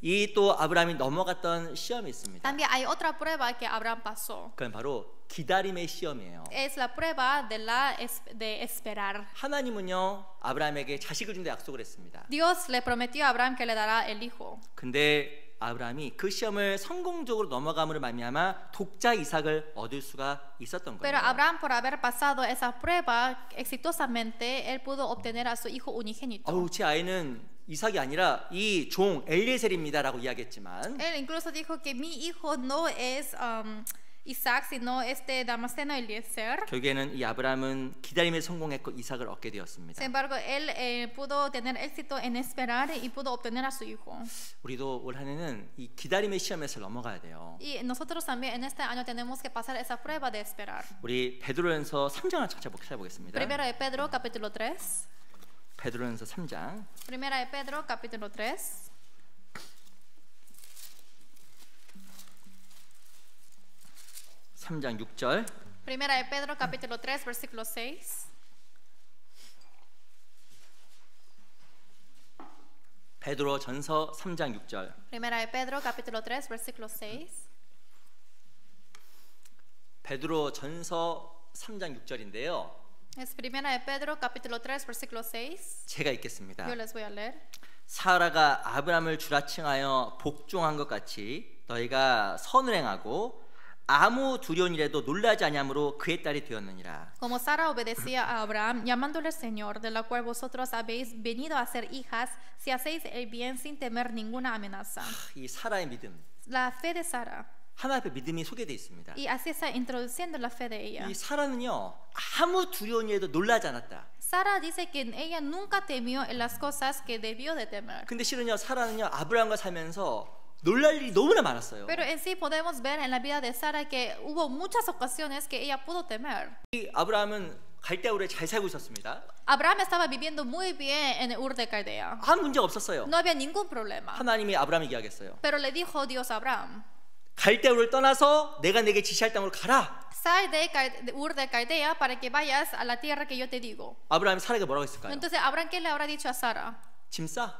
이 또 아브라함이 넘어갔던 시험이 있습니다. También hay otra prueba que Abraham pasó. 그건 바로 기다림의 시험이에요. Es la prueba de esperar. 하나님은요 아브라함에게 자식을 준다 약속을 했습니다. Dios le prometió a Abraham que le dará el hijo. 근데 아브라함이 그 시험을 성공적으로 넘어감으로 말미암아 독자 이삭을 얻을 수가 있었던 거예요. Pero Abraham por haber pasado esa prueba exitosamente él pudo obtener a su hijo unigénito. 제 아이는 이삭이 아니라 이 종 엘리에셀입니다라고 이야기했지만 Él incluso dijo que mi hijo no es Isaac sino este Damasceno Eliezer. 결국에는 이 아브라함은 기다림에 성공했고 이삭을 얻게 되었습니다. Sin embargo, él pudo tener éxito en esperar y pudo obtener a su hijo. 우리도 올 한해는 이 기다림의 시험에서 넘어가야 돼요. Y nosotros también en este año tenemos que pasar esa prueba de esperar. 우리 베드로전서 3장을 찾아보겠습니다. Primera de Pedro capítulo 3. 베드로전서 3장. Primera de Pedro capítulo 3. 3장 6절. Primera de Pedro capítulo 3 versículo 6. 베드로 전서 3장 6절. Primera de Pedro capítulo 3 versículo 6. 베드로 전서 3장 6절인데요. Es Primera de Pedro capítulo 3 versículo 6. 제가 읽겠습니다. Yo les voy a leer. 사라가 아브라함을 주라칭하여 복종한 것 같이 너희가 선을 행하고 아무 두려운 일에도 놀라지 아니함으로 그의 딸이 되었느니라. Como Sara obedecía a Abraham, llamándole Señor, de la cual vosotros habéis venido a ser hijas, si hacéis el bien sin temer ninguna amenaza. 이 사라의 믿음. La fe de Sara. 하나님 앞에 믿음이 소개되어 있습니다. Y así está introduciendo la fe de ella. 이 사라는요 아무 두려운 일에도 놀라지 않았다. Sara dice que ella nunca temió en las cosas que debió de temer. 근데 실은요 사라는요 아브라함과 살면서 놀랄 일이 너무나 많았어요. Pero en sí podemos ver en la vida de Sara que hubo muchas ocasiones que ella pudo temer. 이 아브라함은 갈대아우르에 잘 살고 있었습니다. Abraham estaba viviendo muy bien en Ur de Caldea. 아무 문제 없었어요. No había ningún problema. 하나님이 아브라함에게 이야기했어요. Pero le dijo Dios a Abraham. 갈대아우르를 떠나서 내가 내게 지시할 땅으로 가라. Sal de Ur de Caldea para que vayas a la tierra que yo te digo. 아브라함이 사라에게 뭐라고 했을까요? Entonces Abraham qué le habrá dicho a Sara? 짐 싸.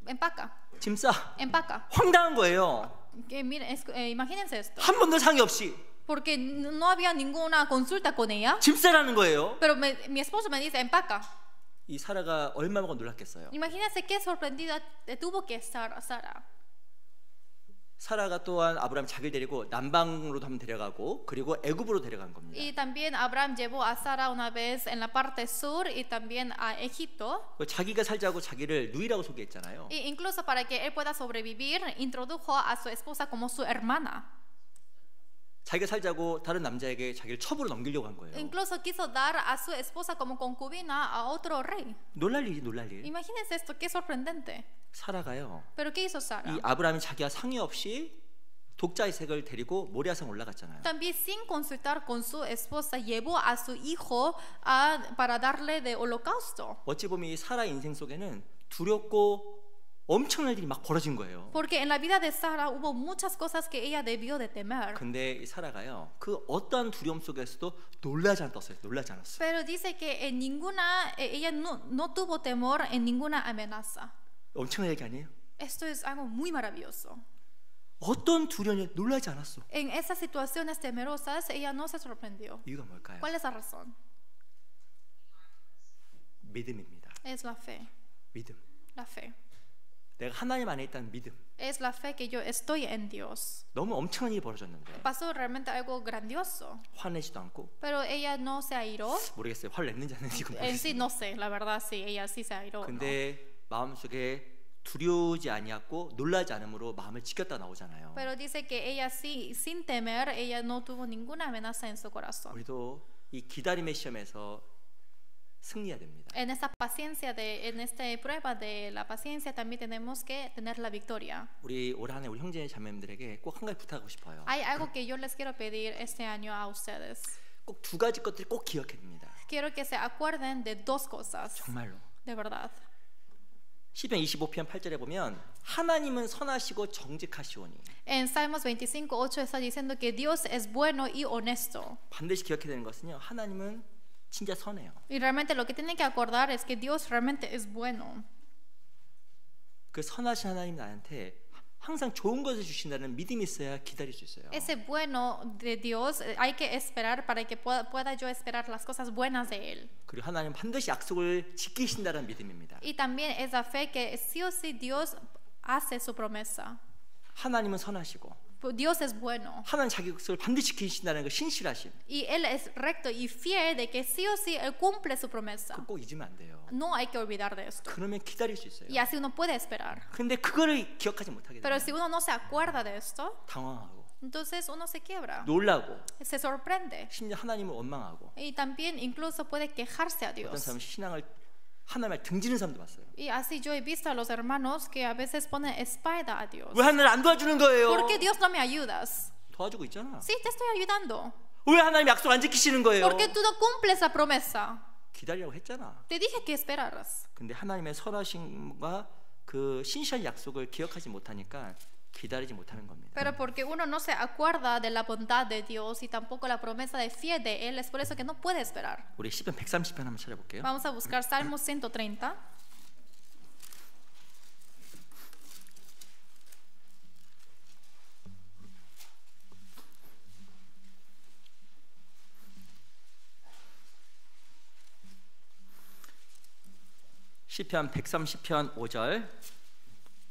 Empaca. 짐 싸. Empaca. 황당한 거예요. Que miren, imagínense esto. 한 번도 상의 없이 Porque no había ninguna consulta con ella. 짐 싸라는 거예요. Pero mi esposo me dice empaca. 이 사라가 얼마나 놀랐겠어요. Imagínense qué sorprendida tuvo que estar Sara. 사라가 또한 아브라함 자기를 데리고 남방으로도 한번 데려가고 그리고 애굽으로 데려간 겁니다. Y también Abraham llevó a Sara una vez en la parte sur y también a Egipto. 자기가 살자고 자기를 누이라고 소개했잖아요. Y incluso para que él pueda sobrevivir, introdujo a su esposa como su hermana. 자기가 살자고 다른 남자에게 자기를 첩으로 넘기려고 한 거예요. Incluso quiso dar a su esposa como concubina a otro rey. 놀랄 일이 놀랄 일. Imagínense esto, qué sorprendente. 사라가요. Pero qué hizo Sara? 이 아브라함이 자기와 상의 없이 독자 이삭을 데리고 모리아산 올라갔잖아요. También sin consultar con su esposa llevó a su hijo para darle de holocausto. 어찌 보면 이 사라 인생 속에는 두렵고 엄청난 일이 막 벌어진 거예요. Porque en la vida de Sara hubo muchas cosas que ella debió de temer. 근데 이 사라가요. 그 어떠한 두려움 속에서도 놀라지 않았어요. 놀라지 않았어요. Pero dice que en ninguna ella no tuvo temor en ninguna amenaza. 엄청난 얘기 아니에요? Esto es algo muy maravilloso. 어떤 두려움에 놀라지 않았어. En esas situaciones temerosas ella no se sorprendió. 이유가 뭘까요? ¿Cuál es la razón? 믿음입니다. Es la fe. 믿음. La fe. 내가 하나님 안에 있다는 믿음. Es la fe que yo estoy en Dios. 너무 엄청난 일이 벌어졌는데. Pasó realmente algo grandioso. 화내지도 않고. Pero ella no se airó. 모르겠어요. 화를 냈는지 안 냈는지 En sí no sé, la verdad sí, ella sí se airó. 근데 마음속에 두려우지 아니었고 놀라지 않음으로 마음을 지켰다 나오잖아요. Pero dice que ella sí, sin temer, ella no tuvo ninguna amenaza en su corazón. 우리도 이 기다림의 시험에서 승리해야 됩니다. En esta paciencia en esta prueba de la paciencia también tenemos que tener la victoria. 우리 올 한 해 우리 형제 자매님들에게 꼭 한 가지 부탁하고 싶어요. Hay algo que yo les quiero pedir este año a ustedes. 꼭 두 가지 것들 꼭 기억해야 됩니다. Quiero que se acuerden de dos cosas. 정말로. De verdad. 시편 25편 8절에 보면 하나님은 선하시고 정직하시오니. En Salmos 25:8 está diciendo que Dios es bueno y honesto. 반드시 기억해야 되는 것은요. 하나님은 진짜 선해요. Y realmente lo que tienen que acordar es que Dios realmente es bueno. 그 선하신 하나님 나한테 항상 좋은 것을 주신다는 믿음이 있어야 기다릴 수 있어요. Ese bueno de Dios hay que esperar para que pueda yo esperar las cosas buenas de él. 그리고 하나님 반드시 약속을 지키신다는 믿음입니다. Y también esa fe que sí o sí Dios hace su promesa. 하나님은 선하시고 Dios es bueno. 하나님 자기 약속을 반드시 지키신다는 그 신실하심. Y él es recto y fiel de que sí o sí él cumple su promesa. 꼭 잊으면 안 돼요. No hay que olvidar de esto. 그러면 기다릴 수 있어요. Y así uno puede esperar. 근데 그거를 기억하지 못하게 Pero 되면 si uno no se acuerda de esto, 당황하고 entonces uno se quiebra. 놀라고 Se sorprende. 심지어 하나님을 원망하고 Y también incluso puede quejarse a 어떤 Dios. 사람은 신앙을 하나님을 등지는 사람도 봤어요. Y así yo he visto a los hermanos que a veces ponen espalda a Dios. 왜 하나님 안 도와주는 거예요? ¿Por qué Dios no me ayudas? 도와주고 있잖아. Sí, te estoy ayudando. 왜 하나님 약속 안 지키시는 거예요? ¿Por qué tú no cumples la promesa? 기다리라고 했잖아. Te dije que esperaras. 근데 하나님의 선하심과 그 신실한 약속을 기억하지 못하니까 기다리지 못하는 겁니다. Pero porque uno no se acuerda de la bondad de Dios y tampoco la promesa de fe de él, es por eso que no puede esperar. 우리 시편 130편 한번 찾아볼게요. Vamos a buscar Salmo 130. 시편 130편 5절.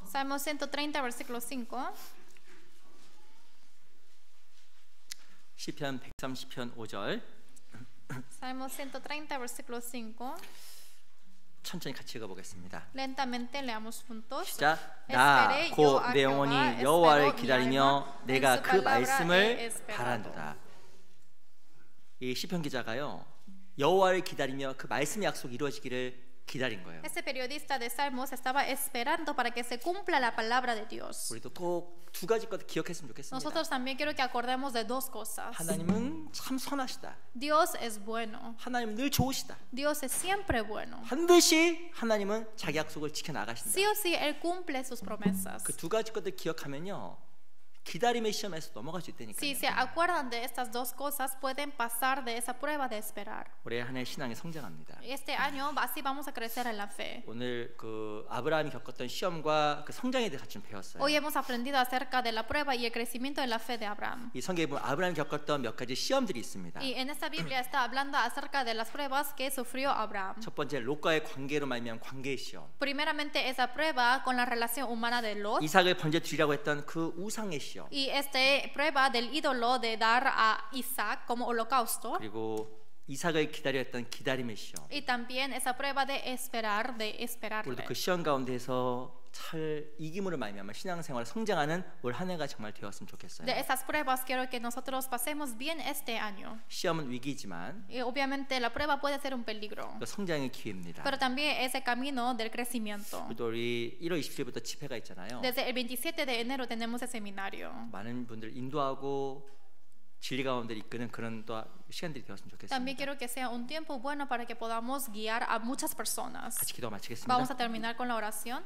Salmo 130 versículo 5. 시편 130편 5절. Salmo 130 versículo 5. 천천히 같이 읽어보겠습니다. Lentamente leamos juntos. 시작. 나 곧 내 영혼이 여호와를 기다리며 내가 그 말씀을 바란도다. 이 시편 기자가요, 여호와를 기다리며 그 말씀의 약속이 이루어지기를 기다린 거예요. Este periodista de Salmos estaba esperando para que se cumpla la palabra de Dios. 우리도 꼭 두 가지 것을 기억했으면 좋겠습니다. Nosotros también quiero que acordemos de dos cosas. 하나님은 참 선하시다. Dios es bueno. 하나님 늘 좋으시다. Dios es siempre bueno. 반드시 하나님은 자기 약속을 지켜 나가신다. Sí o sí él cumple sus promesas. 그 두 가지 것들 기억하면요, 기다림의 시험에서 넘어갈 수 있다니까요. Si se acuerdan de estas dos cosas, pueden pasar de esa prueba de esperar. 올해 한 해 신앙이 성장합니다. Este año así vamos a crecer en la fe. 오늘 그 아브라함이 겪었던 시험과 그 성장에 대해 같이 배웠어요. Hoy hemos aprendido acerca de la prueba y el crecimiento de la fe de Abraham. 이 성경에 보면 아브라함이 겪었던 몇 가지 시험들이 있습니다. Y en esta Biblia está hablando acerca de las pruebas que sufrió Abraham. 첫 번째 롯과의 관계로 말미암은 관계의 시험. Primeramente esa prueba con la relación humana de Lot. 이삭을 번제 드리라고 했던 그 우상의 시험. Y esta prueba del ídolo de dar a Isaac como holocausto. 그리고 이삭을 기다려 했던 기다림의 시험. Y también esa prueba de esperar, de esperarle. 우리도 그 시험 가운데서 잘 이김으로 말미암아 신앙생활 성장하는 올 한 해가 정말 되었으면 좋겠어요. De esas pruebas quiero que nosotros pasemos bien este año. 시험은 위기지만 Y obviamente la prueba puede ser un peligro. 또 성장의 기회입니다. Pero también es el camino del crecimiento. 또 우리 1월 27일부터 집회가 있잖아요. Desde el 27 de enero tenemos el seminario. 많은 분들 인도하고 진리 가운데 이끄는 그런 또 시간들이 되었으면 좋겠습니다. También quiero que sea un tiempo bueno para que podamos guiar a muchas personas. 같이 기도 마치겠습니다. Vamos a terminar con la oración.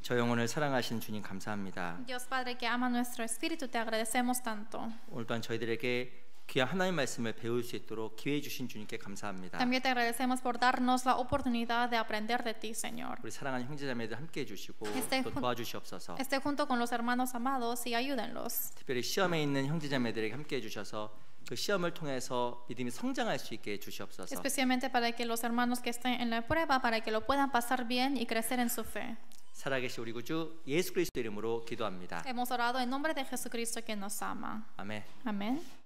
저 영혼을 사랑하시는 주님 감사합니다. Dios Padre que ama nuestro espíritu, te agradecemos tanto. 오늘 밤 저희들에게 귀한 하나님 말씀을 배울 수 있도록 기회 주신 주님께 감사합니다. También te agradecemos por darnos la oportunidad de aprender de ti, Señor. 우리 사랑하는 형제자매들 함께 해주시고 또 도와주시옵소서. Esté junto con los hermanos amados y ayúdenlos. 특별히 시험에 있는 형제자매들에게 함께 해주셔서 그 시험을 통해서 믿음이 성장할 수 있게 해주시옵소서. Especialmente para que los hermanos que estén en la prueba, para que lo puedan pasar bien y crecer en su fe. 살아계신 우리 구주 예수 그리스도 이름으로 기도합니다. Hemos orado en nombre de Jesucristo que nos ama. 아멘. Amén.